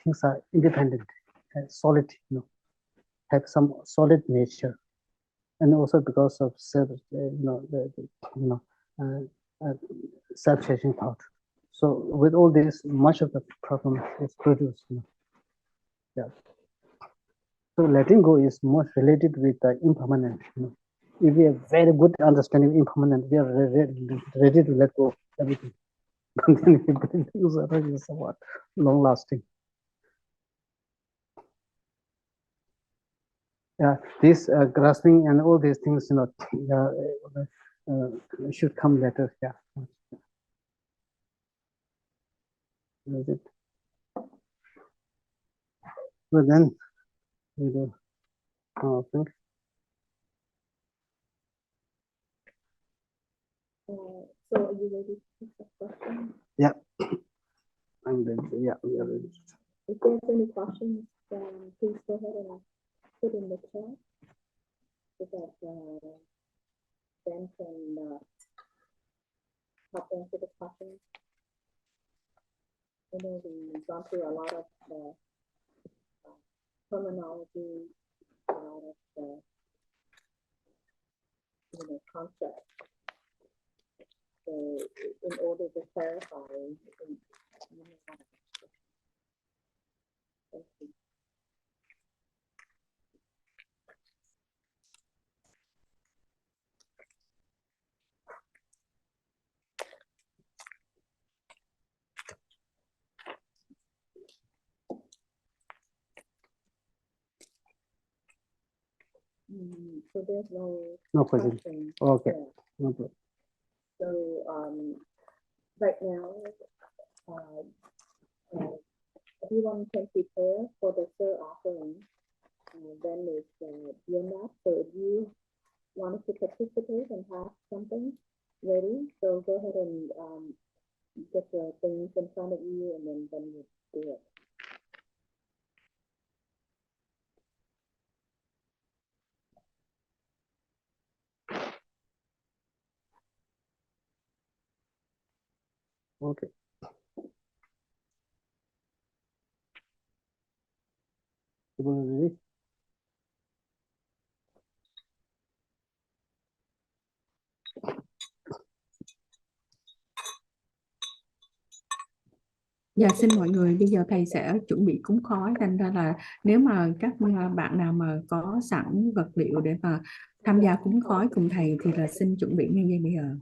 things are independent, solid, have some solid nature, and also because of self self-chasing thought. So with all this, much of the problem is produced. Yeah. So letting go is most related with the impermanent. If we have very good understanding of impermanent, we are ready to let go of everything. But then things are somewhat long lasting. Yeah, this grasping and all these things, should come later. Yeah. That's it. So then we do. Think. So are you ready to take the question? Yeah. I'm ready. Yeah, we are ready. If there's any questions, then please go ahead and put in the chat so that Ben can help answer the questions. I know we've gone through a lot of terminology, a lot of concepts. So in order to clarify, So there's no question. Okay. Yeah. No problem. So right now, everyone can prepare for the third offering. Then it's beyond that. So if you wanted to participate and have something ready, so go ahead and get the things in front of you, and then you do it. Okay. Ready? Dạ xin mọi người, bây giờ thầy sẽ chuẩn bị cúng khói, thành ra là nếu mà các bạn nào mà có sẵn vật liệu để mà tham gia cúng khói cùng thầy thì là xin chuẩn bị ngay bây giờ.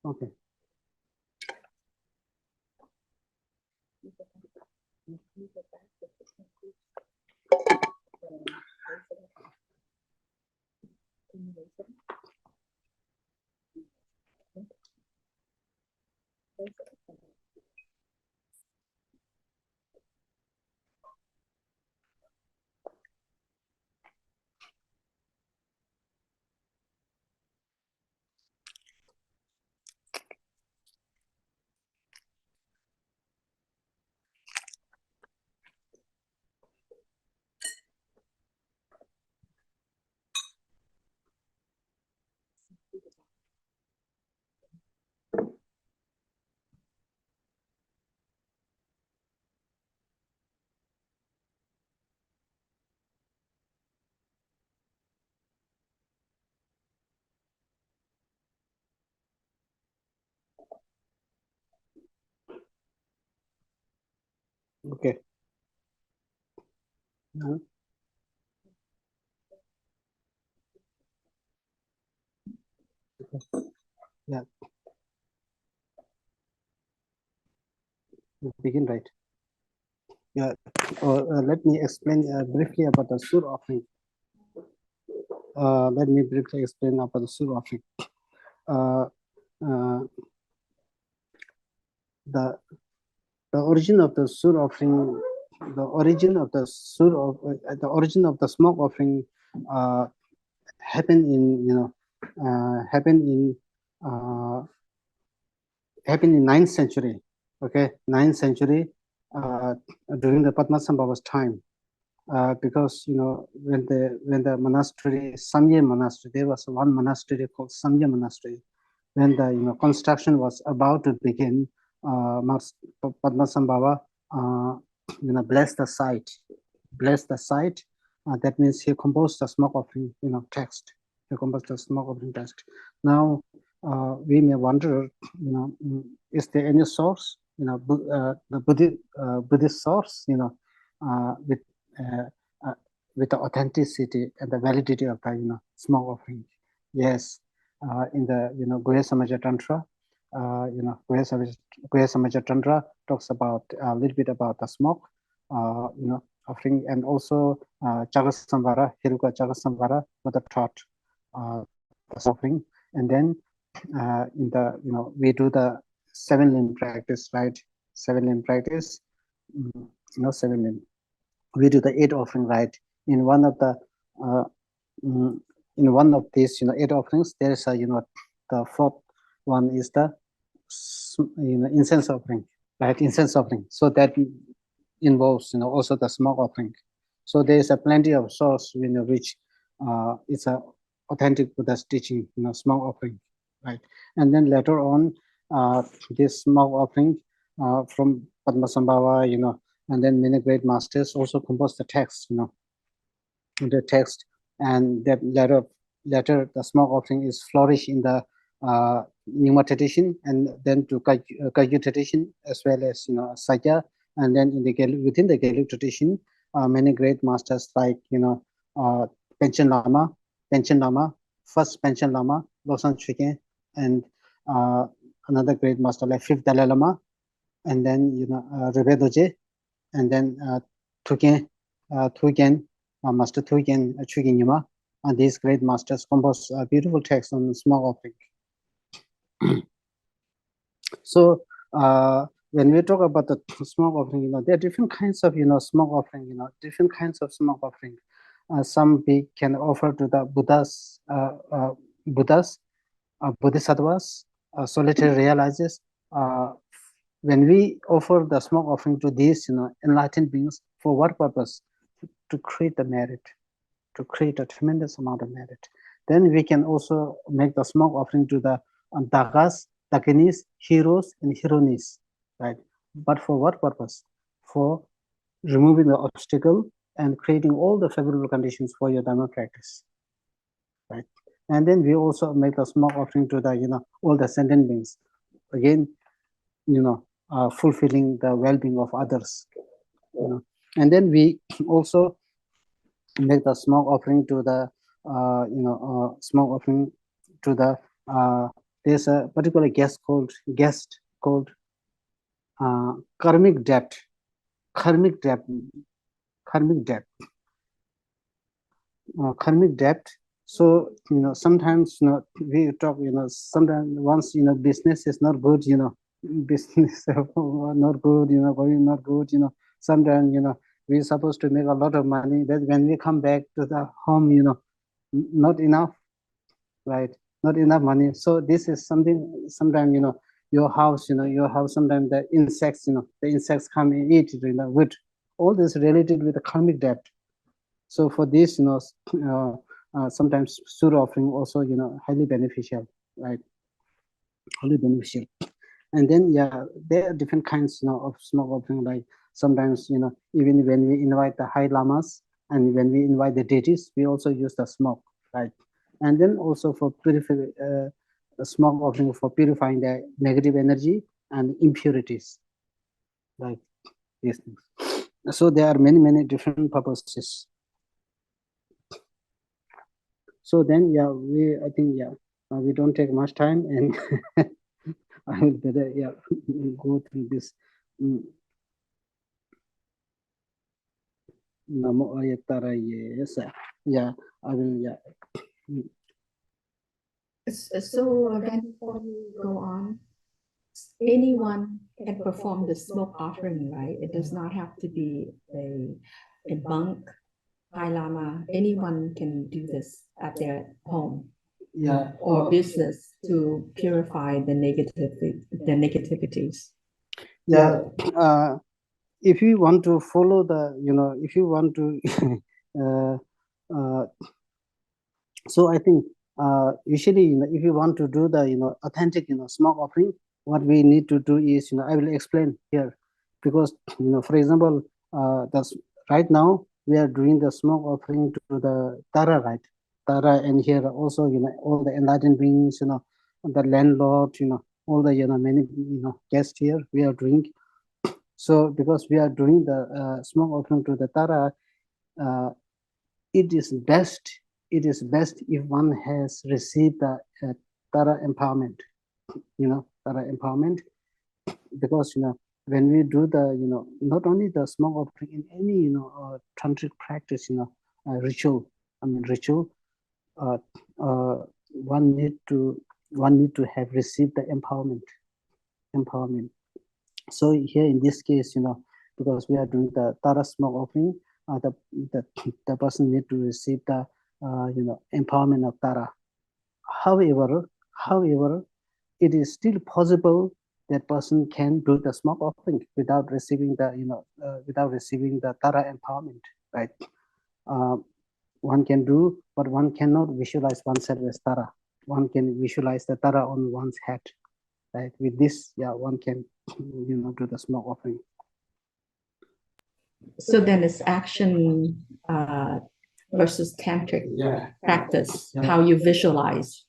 Okay. Okay. Yeah. Begin, right? Yeah. Let me explain briefly about the sur offering. Let me briefly explain about the sur offering. The origin of the sur offering, the origin of the smoke offering happened in happened in 9th century. Okay, 9th century during the Padmasambhava's time. Because when the monastery, Samye monastery, there was one monastery called Samye monastery. When the construction was about to begin, Padmasambhava blessed the site. That means he composed the smoke offering text. He composed the smoke offering text. Now we may wonder, is there any source, the Buddhist source, with the authenticity and the validity of the smoke offering? Yes, in the Guhya Samaja Tantra, Guhya Samaja Tantra talks about a little bit about the smoke, offering, and also Chagasamvara, Hiruka Chagasamvara for the taught offering, and then in the we do the 7-limb practice, right? 7-limb practice, 7-limb. We do the 8 offering, right? In one of the in one of these 8 offerings, there is a the 4th one is the incense offering, right? Incense offering. So that involves also the smoke offering. So there is a plenty of source which it's a authentic Buddha's teaching, smoke offering, right? And then later on, this smoke offering from Padmasambhava, and then many great masters also composed the text, the text, and that later the small offering is flourished in the Nyingma tradition, and then to Kagyu tradition, as well as Sakya, and then within the Gelug tradition, many great masters like Panchen Lama, first Panchen Lama, Losang Chökyen, and another great master like fifth Dalai Lama, and then Rebbe Doje, and then Thuken, Master Thuken Chökyen Nyima, and these great masters composed beautiful texts on small offering. So when we talk about the small offering, there are different kinds of small offering, different kinds of small offering. Some we can offer to the Buddhas, Bodhisattvas, solitary realizers. When we offer the small offering to these enlightened beings, for what purpose? To create the merit, to create a tremendous amount of merit. Then we can also make the small offering to the Dagas, Dakinis, heroes, and heroines, right? But for what purpose? For removing the obstacle and creating all the favorable conditions for your Dharma practice, right? And then we also make a small offering to the all the sentient beings, again, fulfilling the well-being of others, and then we also make the small offering to the small offering to the there's a particular guest called karmic debt. Karmic debt. So sometimes we talk sometimes once business is not good, business not good, going not good, sometimes we're supposed to make a lot of money, but when we come back to the home, not enough, right? Not enough money. So this is something. Sometimes your house, sometimes the insects, the insects come and eat wood. All this related with the karmic debt. So for this, sometimes Sura offering also, highly beneficial, right? Highly beneficial. And then, there are different kinds, of small offering. Like sometimes, even when we invite the high lamas and when we invite the deities, we also use the smoke, right? And then also for purifying, smoke offering for purifying the negative energy and impurities, like these things. So there are many different purposes. So then, I think, we don't take much time, and I will better, go through this. Namo Ayatara, yes, I will, So then before you go on, anyone can perform the smoke offering, right? It does not have to be a monk, High Lama. Anyone can do this at their home, or business to purify the negativities. If you want to follow the, if you want to, so I think usually, if you want to do the, authentic, smoke offering, what we need to do is, I will explain here, because, for example, that's right now we are doing the smoke offering to the Tara, right? Tara, and here also, all the enlightened beings, the landlord, all the, many, guests here we are doing. So because we are doing the smoke offering to the Tara, it is best if one has received the Tara empowerment, Tara empowerment, because when we do the not only the smoke offering in any tantric practice, ritual, one need to have received the empowerment. So here in this case, because we are doing the Tara smoke offering, the person need to receive the empowerment of Tara. However, it is still possible that person can do the smoke offering without receiving the Tara empowerment, right? One can do, but one cannot visualize oneself as Tara. One can visualize the Tara on one's head, right? With this, one can do the smoke offering. So then it's action versus tantric practice, how you visualize.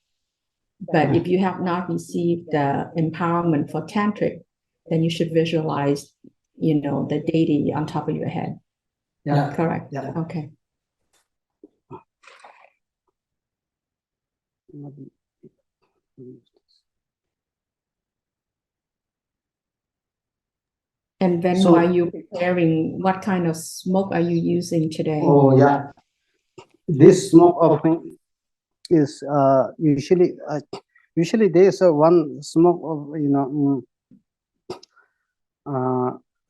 But if you have not received the empowerment for tantric, then you should visualize, the deity on top of your head. Yeah. Correct. Yeah. Okay. And then while you're preparing, what kind of smoke are you using today? Oh, yeah. This smoke offering is usually there is one smoke of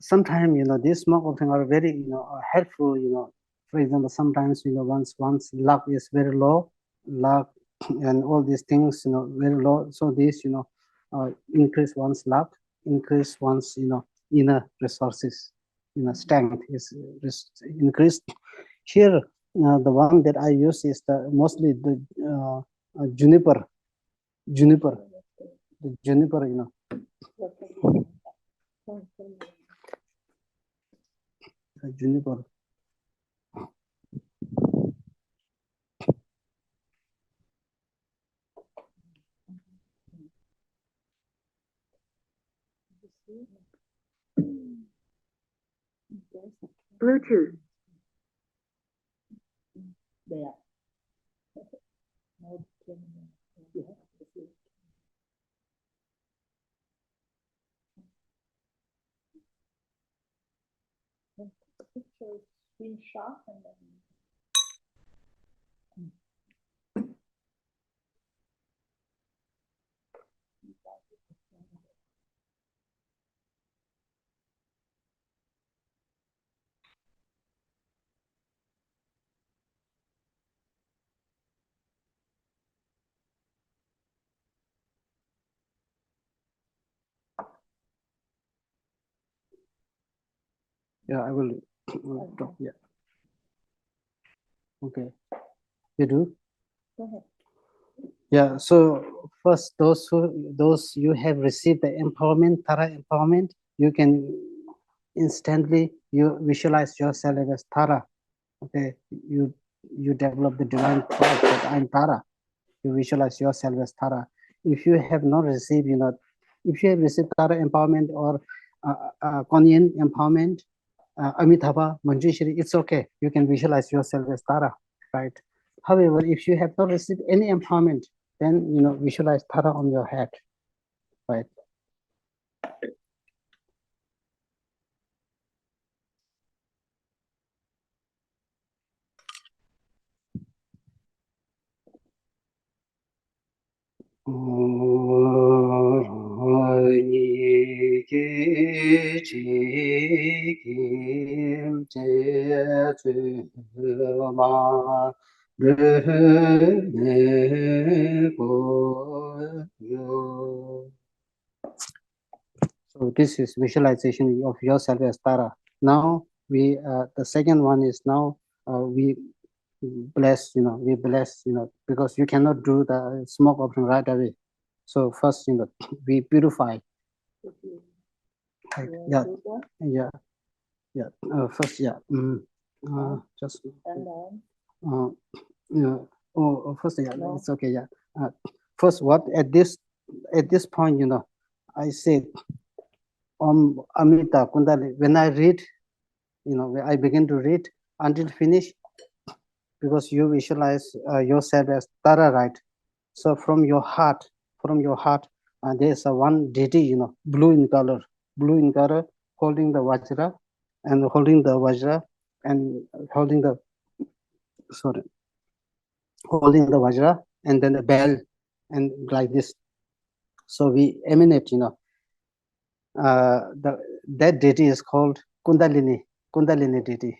sometimes these smoke offering are very helpful. For example, sometimes once luck is very low, luck and all these things very low. So this increase one's luck, increase one's inner resources, strength is increased. Here, the one that I use is mostly the juniper, the juniper, juniper. Bluetooth. Screenshot and then Yeah, I will talk. Yeah. Okay. You do? go ahead. Yeah. So first, those you have received the empowerment, Tara empowerment, you can instantly visualize yourself as Tara. Okay. You develop the divine thought that I'm Tara. You visualize yourself as Tara. If you have not received, if you have received Tara empowerment or Kuan empowerment, Amitabha, Manjushri, it's okay. You can visualize yourself as Tara, right? However, if you have not received any empowerment, then visualize Tara on your head, right? So this is visualization of yourself as Tara. Now the second one is now we bless, because you cannot do the smoke offering right away. So first, we purify. Right. Yeah, yeah. First, yeah. Just. And then Yeah. First, yeah. No. It's okay. Yeah. First, what at this point, I said, Amrita Kundali. When I read, when I begin to read until finish, because you visualize yourself as Tara, right? So from your heart, there's a one deity, blue in color, holding the Vajra, and holding the Vajra, and holding the Vajra, and then the bell, and like this. So we emanate, that deity is called Kundalini deity,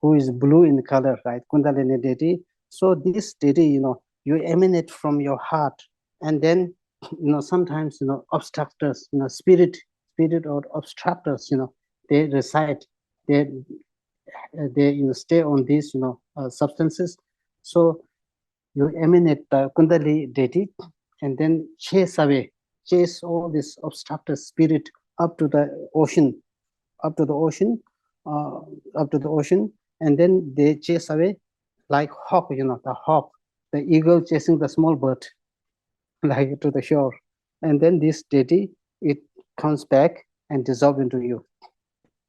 who is blue in color, right? Kundalini deity. So this deity, you emanate from your heart, and then, sometimes, obstructors, spirit or obstructors, they reside, they stay on these, substances. So you emanate the Kundalini deity, and then chase all this obstructed spirit up to the ocean, up to the ocean, and then they chase away like hawk, the hawk, the eagle chasing the small bird, like to the shore. And then this deity, it comes back and dissolve into you.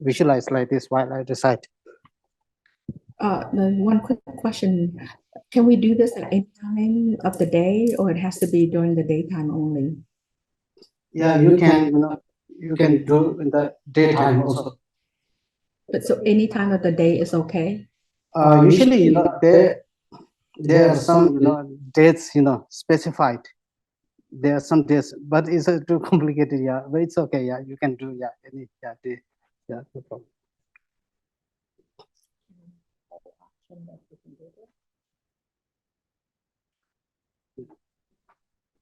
Visualize like this while I recite. One quick question. Can we do this at any time of the day, or it has to be during the daytime only? Yeah, you can do in the daytime also. But so any time of the day is okay? Usually, there are some, dates, specified. There are some days, but it's too complicated. Yeah, but it's okay. Yeah, you can do. Yeah, any day. Yeah, no problem.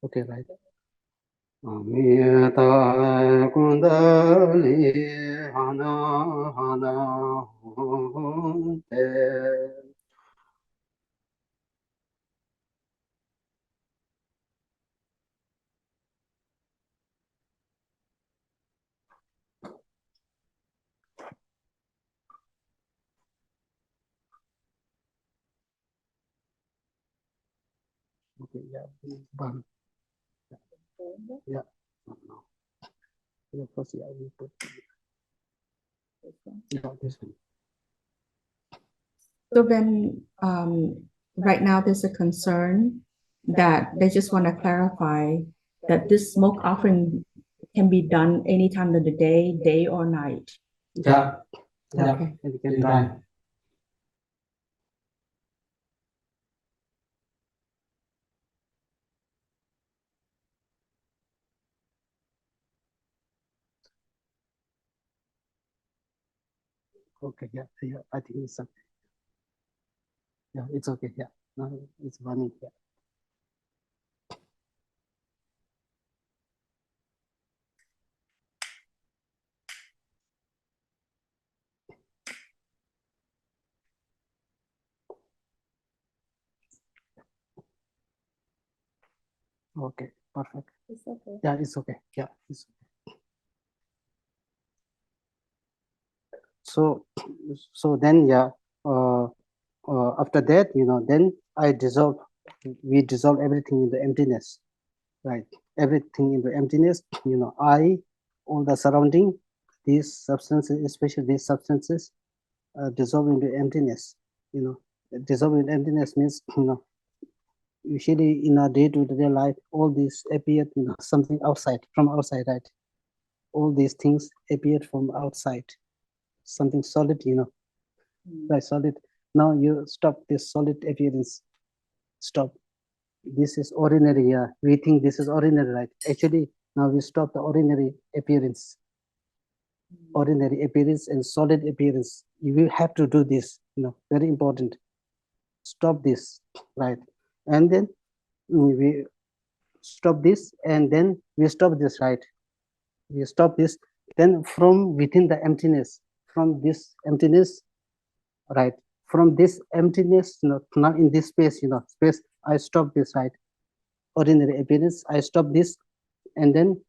Okay, right. Amita Kundali Hana Hana Honte. Okay, yeah, one. Yeah, no. Yeah, first, yeah, we put. Yeah, this one. So then, right now there's a concern that they just want to clarify that this smoke offering can be done any time of the day or night. Yeah, yeah, Okay. anytime. Okay, yeah, yeah, I think it's okay. Yeah, it's okay. Yeah, no, it's burning. Yeah. Okay, perfect. It's okay. Yeah, it's okay. Yeah, it's okay. So then, yeah, after that, then we dissolve everything in the emptiness, right? Everything in the emptiness, all the surrounding, these substances, especially these substances, dissolve into emptiness, dissolve in emptiness means, usually in our day-to-day life, all these appear, something outside, from outside, right? All these things appear from outside, something solid, right? Solid. Now you stop this solid appearance. Stop. This is ordinary. Yeah, we think this is ordinary, right? Actually, now we stop the ordinary appearance. Ordinary appearance and solid appearance. You will have to do this. Very important. Stop this, right? And then we stop this, and then we stop this, right? We stop this. Then from within the emptiness, from this emptiness, right? From this emptiness, now in this space, space, I stop this, right? Ordinary appearance, I stop this, and then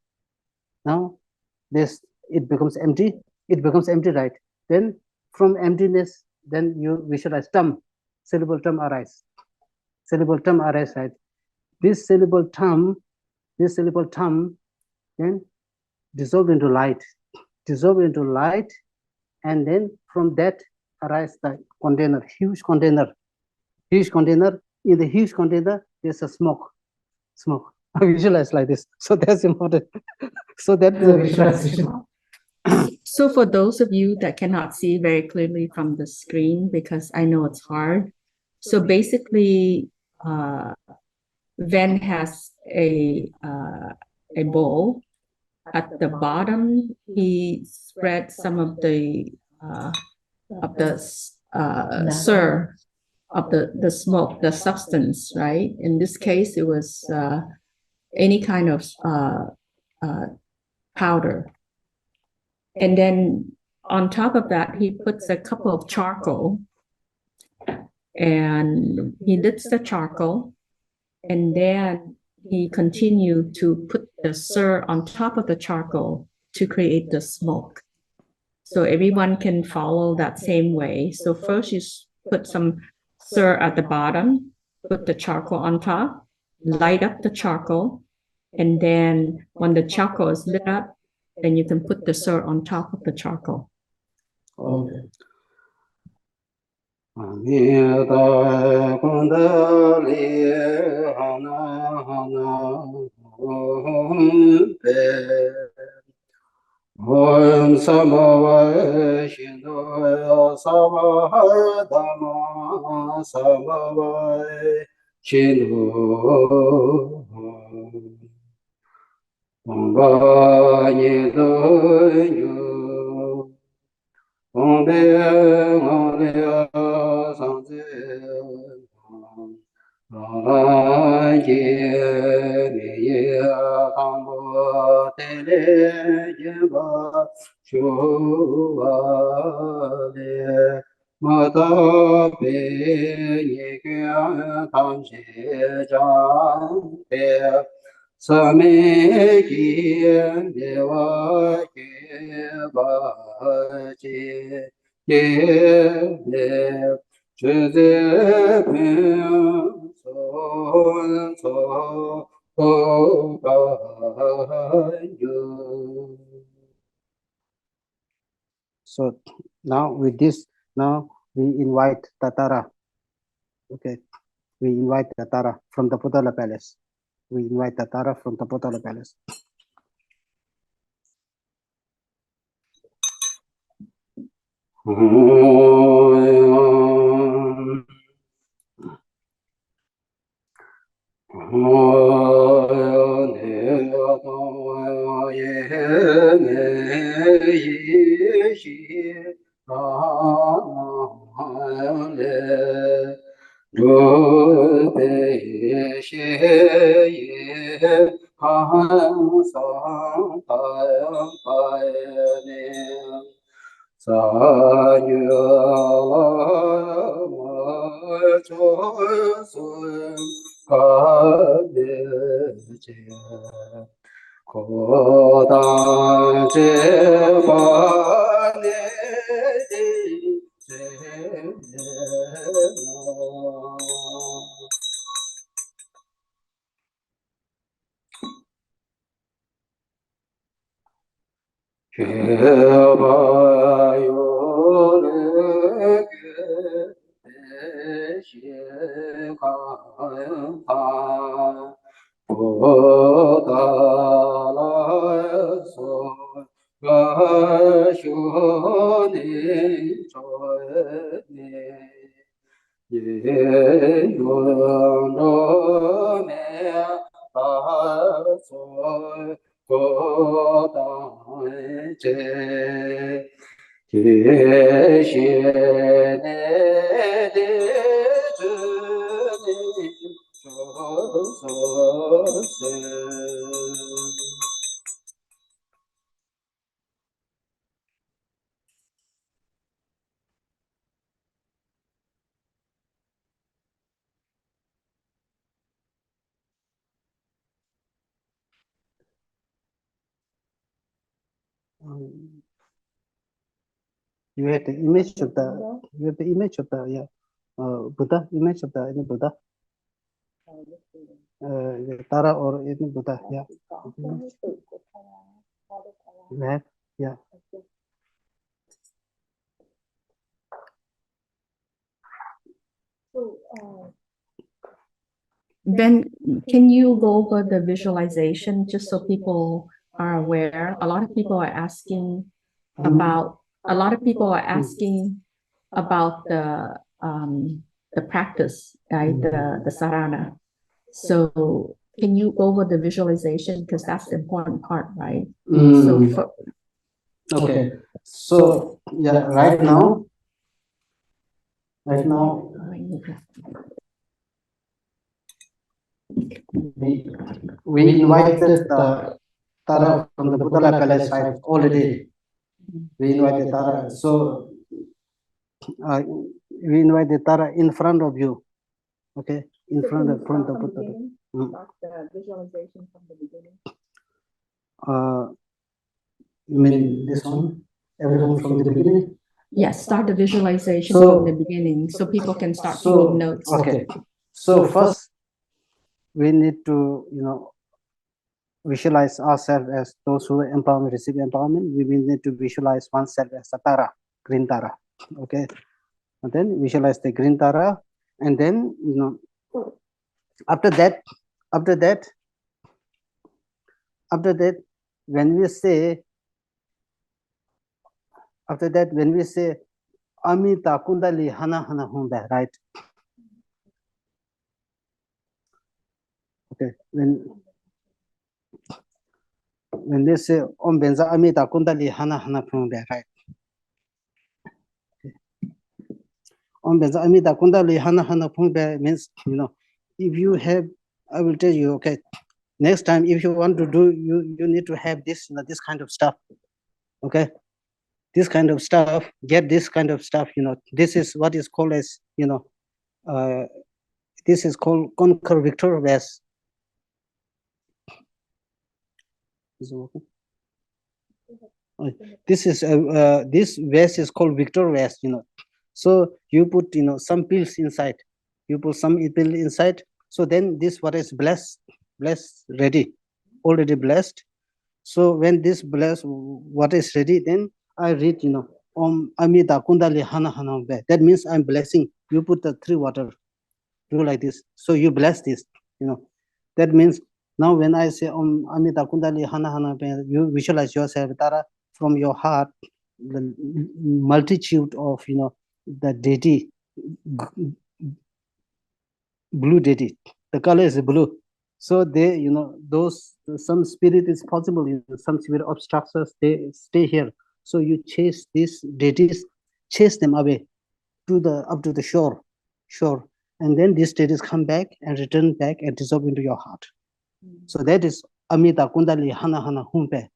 now this, it becomes empty. It becomes empty, right? Then from emptiness, then you visualize term, syllable term arise. Syllable term arise, right? This syllable term, then dissolve into light. Dissolve into light, and then from that arise the container, huge container. Huge container. In the huge container, there's a smoke. I visualize like this. So that's important. So that is a visualization. So for those of you that cannot see very clearly from the screen, because I know it's hard. So basically, Ven has a bowl. At the bottom, he spread some of the sir of the smoke, the substance, right? In this case, it was any kind of powder. And then on top of that, he puts a couple of charcoal, and he lifts the charcoal, and then he continued to put the sir on top of the charcoal to create the smoke. So everyone can follow that same way. So first you put some sir at the bottom, put the charcoal on top, light up the charcoal, and then when the charcoal is lit up, then you can put the sir on top of the charcoal. Okay. Om Samavaya Shindoya Samahaya Dhamma Samavaya Shindo Om Vanye Doyo Om Be Om Sanze So now with this, now we invite Tatara. Okay, we invite Tatara from the Potala Palace. We invite Tatara from the Potala Palace. You have the image of the Buddha, image of the Buddha, Tara or any Buddha, yeah. You have, yeah. Then can you go over the visualization just so people are aware? A lot of people are asking about the practice, right? The sarana. So can you go over the visualization because that's the important part, right? So Okay. So yeah, right now we invited the Tara from the Potala Palace side already. We invited Tara. So we invited Tara in front of you. Okay, in front of Potala. The visualization from the beginning. You mean this one? Everything from the beginning? Yes, start the visualization So- from the beginning so people can start taking notes. Okay. So first, we need to, visualize ourselves as those who empowerment, receive empowerment. We will need to visualize oneself as a Tara, green Tara. Okay. And then visualize the green Tara. And then, after that, when we say, Amita Kundali Hana Hana Hunda, right? Okay. When they say Om Benza Amita Kundali Hana Hana Hunda, right? Om Benza Amita Kundali Hana Hana Hunda means, if you have, I will tell you, okay, next time if you want to do, you need to have this, this kind of stuff. Okay. This kind of stuff, get this kind of stuff, this is what is called as, this is called Conquer Victor Vest. Is it working? This is this vest is called Victor Vest, So you put, some pills inside. You put some pill inside. So then this what is blessed, ready, already blessed. So when this blessed, what is ready, then I read, Om Amida Kundali Hana Hana. That means I'm blessing. You put the 3 water, do like this. So you bless this, That means now when I say Om Amida Kundali Hana Hana, you visualize yourself, Tara, from your heart, the multitude of, the deity, blue deity. The color is blue. So they, those, some spirit is possible, some spirit obstructs us, they stay here. So you chase these deities, chase them away up to the shore. And then these deities come back and return back and dissolve into your heart. So that is Amita Kundali Hana Hana Humpe.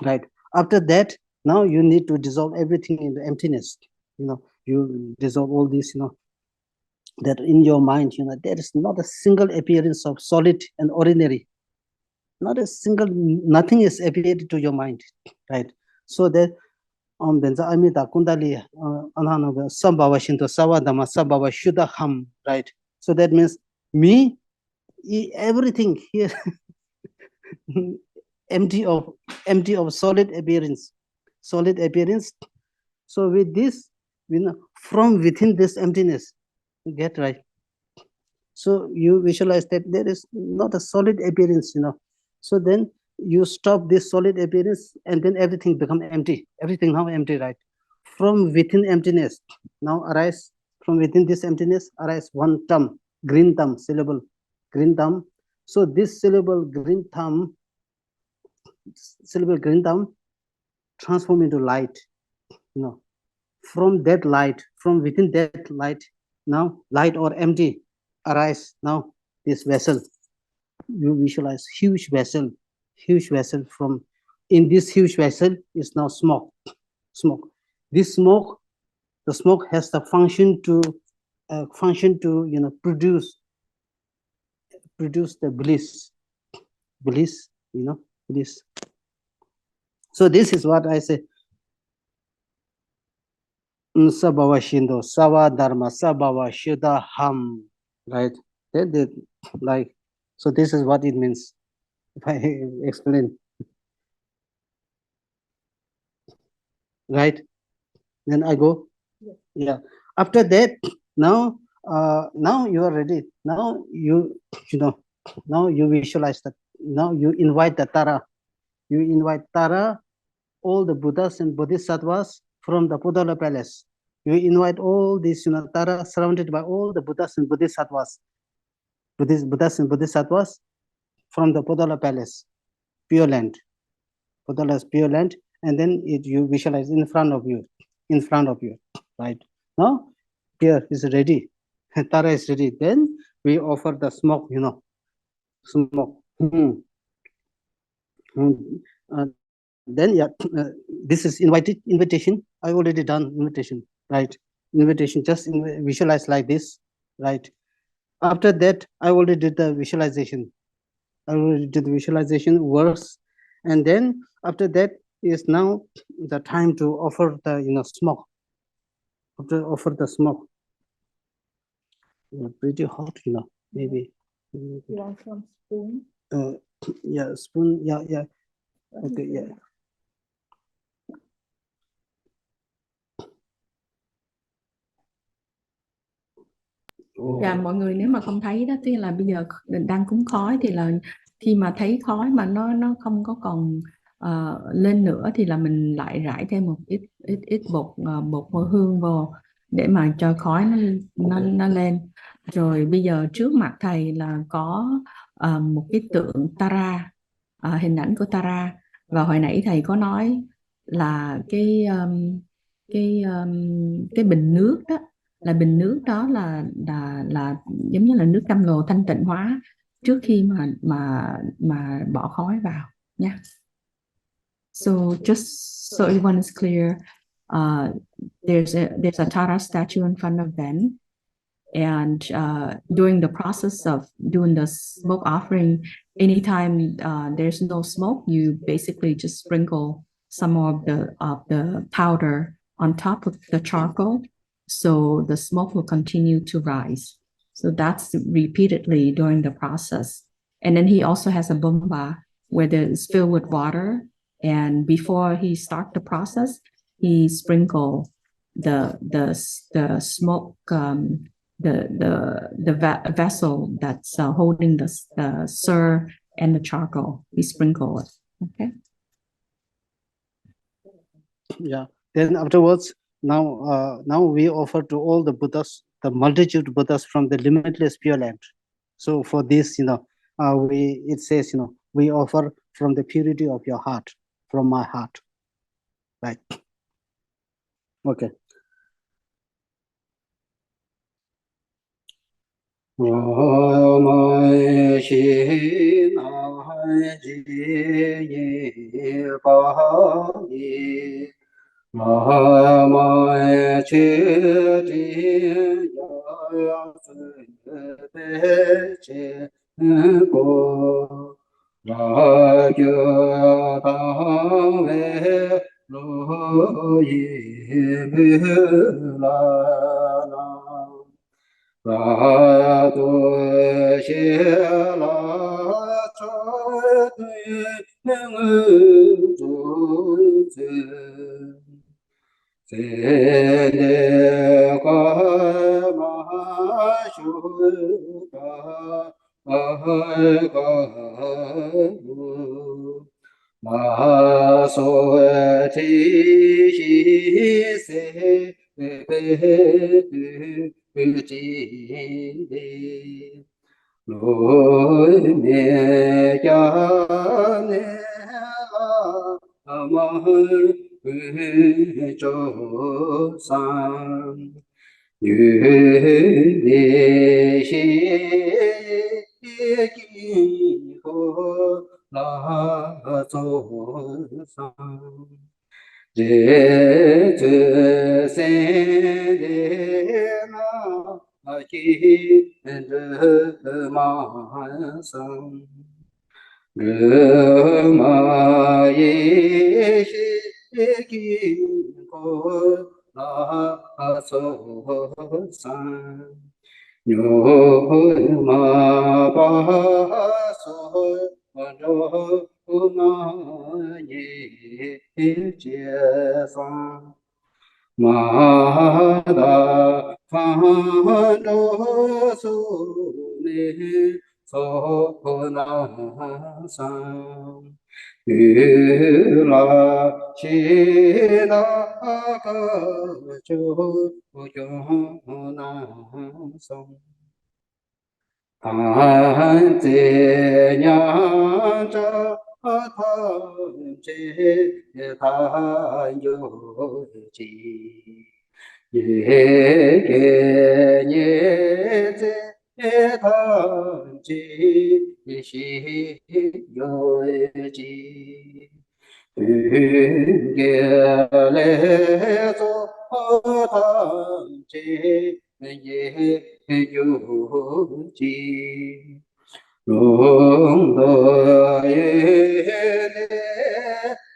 Right. After that, now you need to dissolve everything in the emptiness. You dissolve all this, that in your mind, there is not a single appearance of solid and ordinary. Not a single, nothing is appeared to your mind, right? So that Benza Amita Kundali Anhanaga Sambhava Shinto Savadama Sambhava Shuddhaham, right? So that means me, everything here empty of solid appearance. So with this, from within this emptiness, get right. So you visualize that there is not a solid appearance, So then you stop this solid appearance and then everything become empty. Everything now empty, right? From within emptiness, now arise, from within this emptiness, arise one term, green thumb, syllable, green thumb. So this syllable, green thumb, transform into light, From that light, from within that light, now light or empty, arise now this vessel. You visualize huge vessel from, in this huge vessel is now smoke. This smoke, the smoke has the function to produce the bliss, bliss. So this is what I say. Sabhava Shindo, Sava Dharma, Sabhava Shuddha Ham, right? Like, so this is what it means. If I explain, right? Then I go. Yeah. After that, now you are ready. Now now you visualize that. Now you invite the Tara. You invite Tara, all the Buddhas and Bodhisattvas from the Podala palace. You invite all these, Tara, surrounded by all the Buddhas and Bodhisattvas. Buddhas and Bodhisattvas from the Podala palace, Pure Land. Podala is Pure Land, and then you visualize in front of you, right? Now, here is ready. Tara is ready. Then we offer the smoke, smoke. Then this is invitation. I already done invitation, right? Invitation, just visualize like this, right? After that, I already did the visualization. Works, and then after that, is now the time to offer the smoke. To offer the smoke. Pretty hot, maybe. You want some spoon? Yeah, spoon. Yeah, yeah. Okay, yeah. Dạ, mọi người nếu mà không thấy đó thì là bây giờ đang cúng khói thì là khi mà thấy khói mà nó không có còn lên nữa thì là mình lại rải thêm một ít bột hồi hương vô để mà cho khói nó lên. Rồi bây giờ trước mặt thầy là có một cái tượng Tara, hình ảnh của Tara, và hồi nãy thầy có nói là cái bình nước đó, là bình nước đó là giống như là nước cam lồ thanh tịnh hóa trước khi mà bỏ khói vào nha. So just so everyone is clear, there's a Tara statue in front of them, and during the process of doing the smoke offering, anytime there's no smoke, you basically just sprinkle some of the powder on top of the charcoal, so the smoke will continue to rise. So that's repeatedly during the process. And then he also has a bomba where it's filled with water, and before he start the process, he sprinkle the smoke, the vessel that's holding the sir and the charcoal. We sprinkle it. Okay. Yeah. Then afterwards, now we offer to all the Buddhas, the multitude Buddhas from the limitless Pure Land. So for this, it says, we offer from the purity of your heart, from my heart. Right. Okay.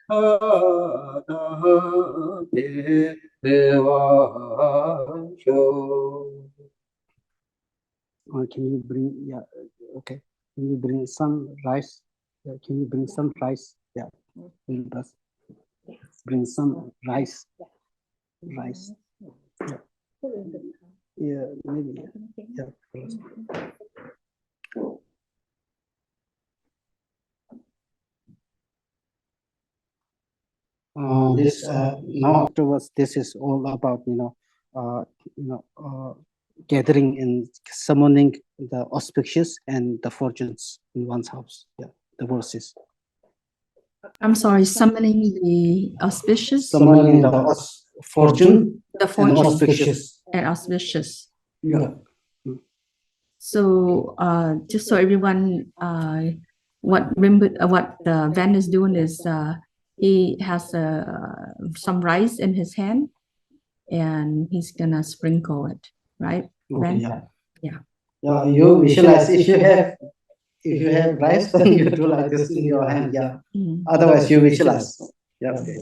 Can you bring, yeah, okay. Can you bring some rice? Yeah, can you bring some rice? Yeah, bring some rice. Rice. Yeah, yeah, maybe. Yeah. This now afterwards, this is all about gathering and summoning the auspicious and the fortunes in one's house. Yeah, the verses. I'm sorry, summoning the auspicious, Summoning the fortune, the and fortune auspicious. and auspicious. Yeah. So just so everyone, what Van is doing is he has some rice in his hand and he's gonna sprinkle it, right? Okay, Van? yeah. Yeah. You visualize if you have rice, then you do like this in your hand. Yeah. Otherwise, you visualize. Yeah. Okay.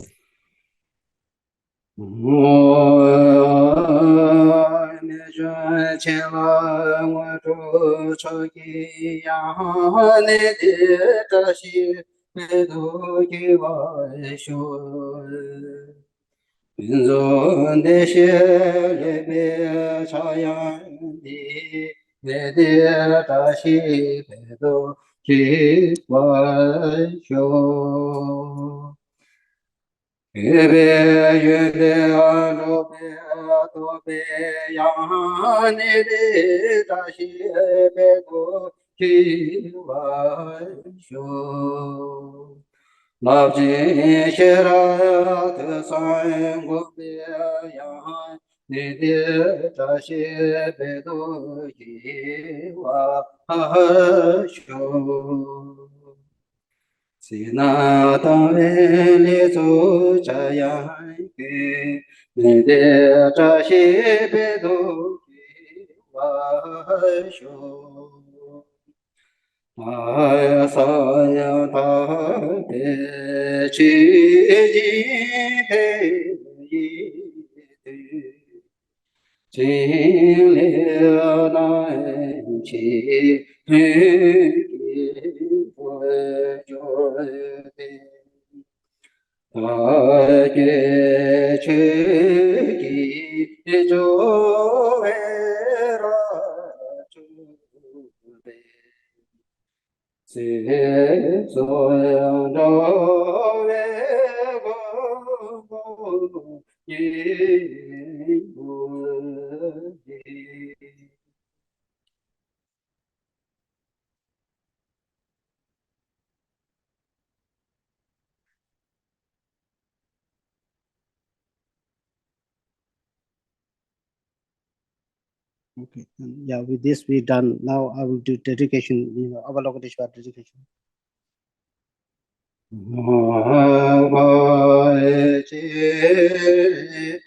Okay. Yeah, with this we're done. Now I will do dedication, Avalokiteshvara dedication.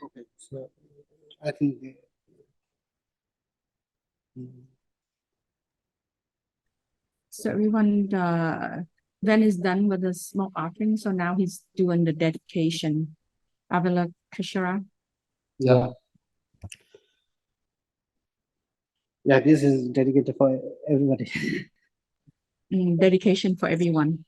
Okay, so I think so everyone, Van is done with the smoke offering, so now he's doing the dedication. Avalokiteshvara. Yeah. Yeah, this is dedicated for everybody. Dedication for everyone.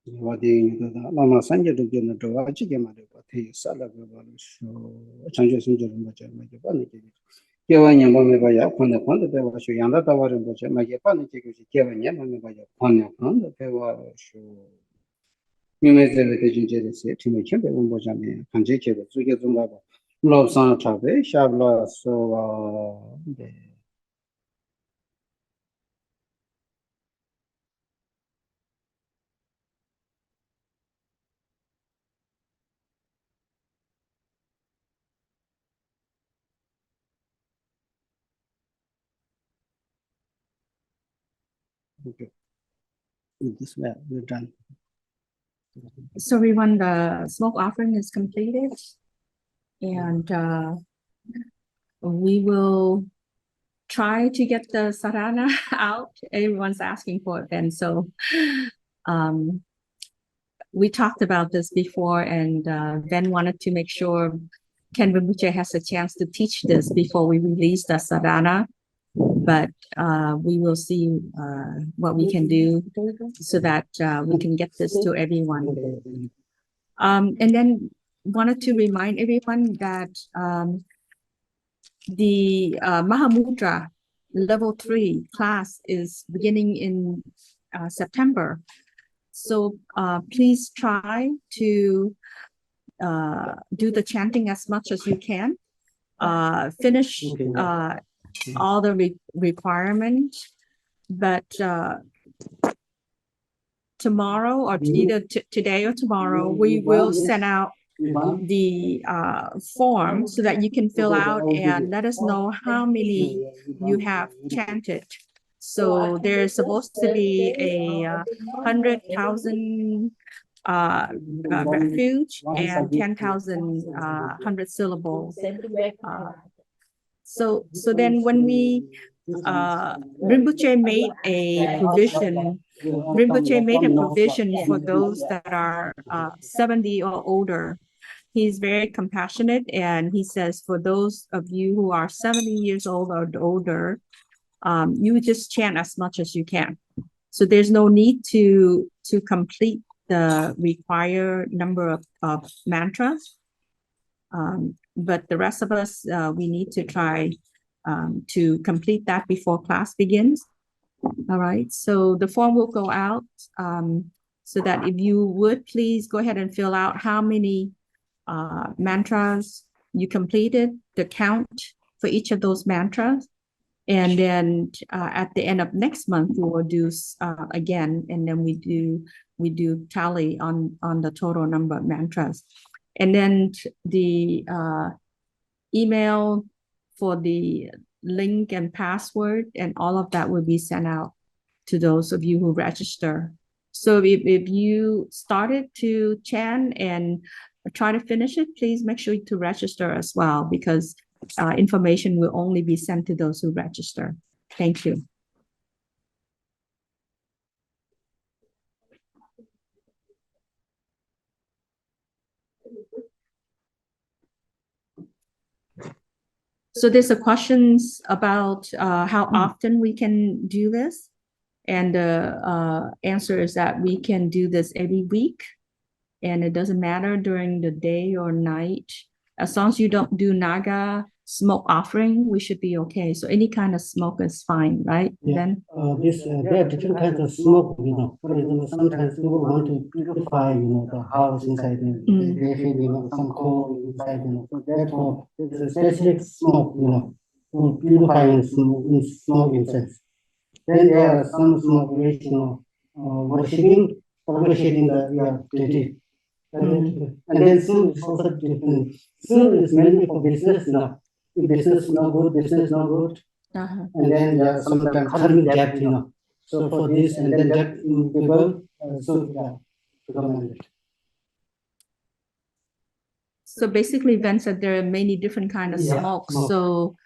Lama Sanje to get the Wachikama, he Salababa, Sanjo Sunjo, Kevanya Mamaya, Panda Panda, there was Yanda Tower in Bocha, Magapani, Kevanya Mamaya, Panda Panda, there was you may say the Jin said to me, Chamber Bojan, Kanjake, Suga, Love San Trabe, Shabla, so okay. This way, we're done. So everyone, the smoke offering is completed, and we will try to get the sarana out. Everyone's asking for it, and so we talked about this before, and Ben wanted to make sure Ken Rinpoche has a chance to teach this before we release the sadhana. But we will see what we can do so that we can get this to everyone. And then wanted to remind everyone that the Mahamudra level 3 class is beginning in September. So please try to do the chanting as much as you can. Finish all the requirements, but tomorrow or either today or tomorrow, we will send out the form so that you can fill out and let us know how many you have chanted. So there's supposed to be a 100,000 refuge and 10,000 100 syllables. So then when we Rinpoche made a provision. Rinpoche made a provision for those that are 70 or older. He's very compassionate, and he says for those of you who are 70 years old or older, you just chant as much as you can. So there's no need to complete the required number of mantras. But the rest of us, we need to try to complete that before class begins. All right, so the form will go out so that if you would please go ahead and fill out how many mantras you completed, the count for each of those mantras. And then at the end of next month, we will do again, and then we do tally on the total number of mantras. And then the email for the link and password and all of that will be sent out to those of you who register. So if you started to chant and try to finish it, please make sure to register as well, because information will only be sent to those who register. Thank you. So there's a questions about how often we can do this. And the answer is that we can do this every week. And it doesn't matter during the day or night. As long as you don't do Naga smoke offering, we should be okay. So any kind of smoke is fine, right? Yeah. Then There are different kinds of smoke, you know. For example, sometimes people want to purify, you know, the house inside. They feel, you know, some coal inside, you know. So therefore, there's a specific smoke, you know, for purifying smoke incense. Then there are some smoke which, you know, worshipping, appreciating the deity. And then soon is also different. Soon is mainly for business, you know. If business no good, business no good. And then sometimes karmic debt, you know. So for this, and then debt people, recommended. So basically, Ven said there are many different kinds of smokes. So,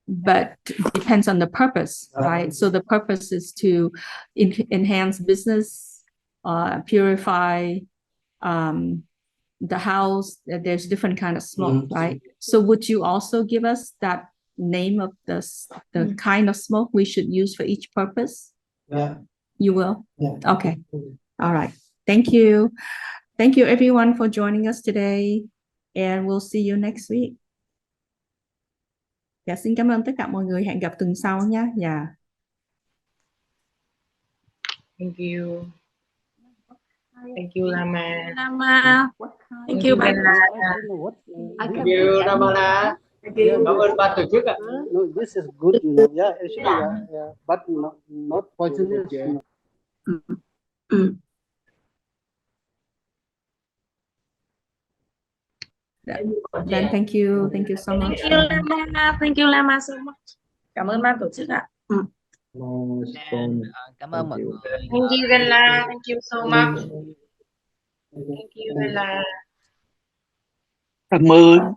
but depends on the purpose, right? So the purpose is to enhance business, purify the house. There's different kind of smoke, right? So would you also give us that name of the kind of smoke we should use for each purpose? Yeah. You will? Yeah. Okay. All right. Thank you. Thank you everyone for joining us today, and we'll see you next week. Dạ, xin cảm ơn tất cả mọi người. Hẹn gặp tuần sau nhé. Dạ. Thank you. Thank you, Lama. Lama. Thank you, Bạch. Thank you, Ramana. Cảm ơn ban tổ chức ạ. No, this is good, you know. Yeah, actually, but not poisonous. You know. Then thank you so much. Thank you, Lama. Thank you, Lama, so much. Cảm ơn ban tổ chức ạ. Cảm ơn mọi người. Thank you, Vella. Thank you so much. Thank you, Vella. Cảm ơn.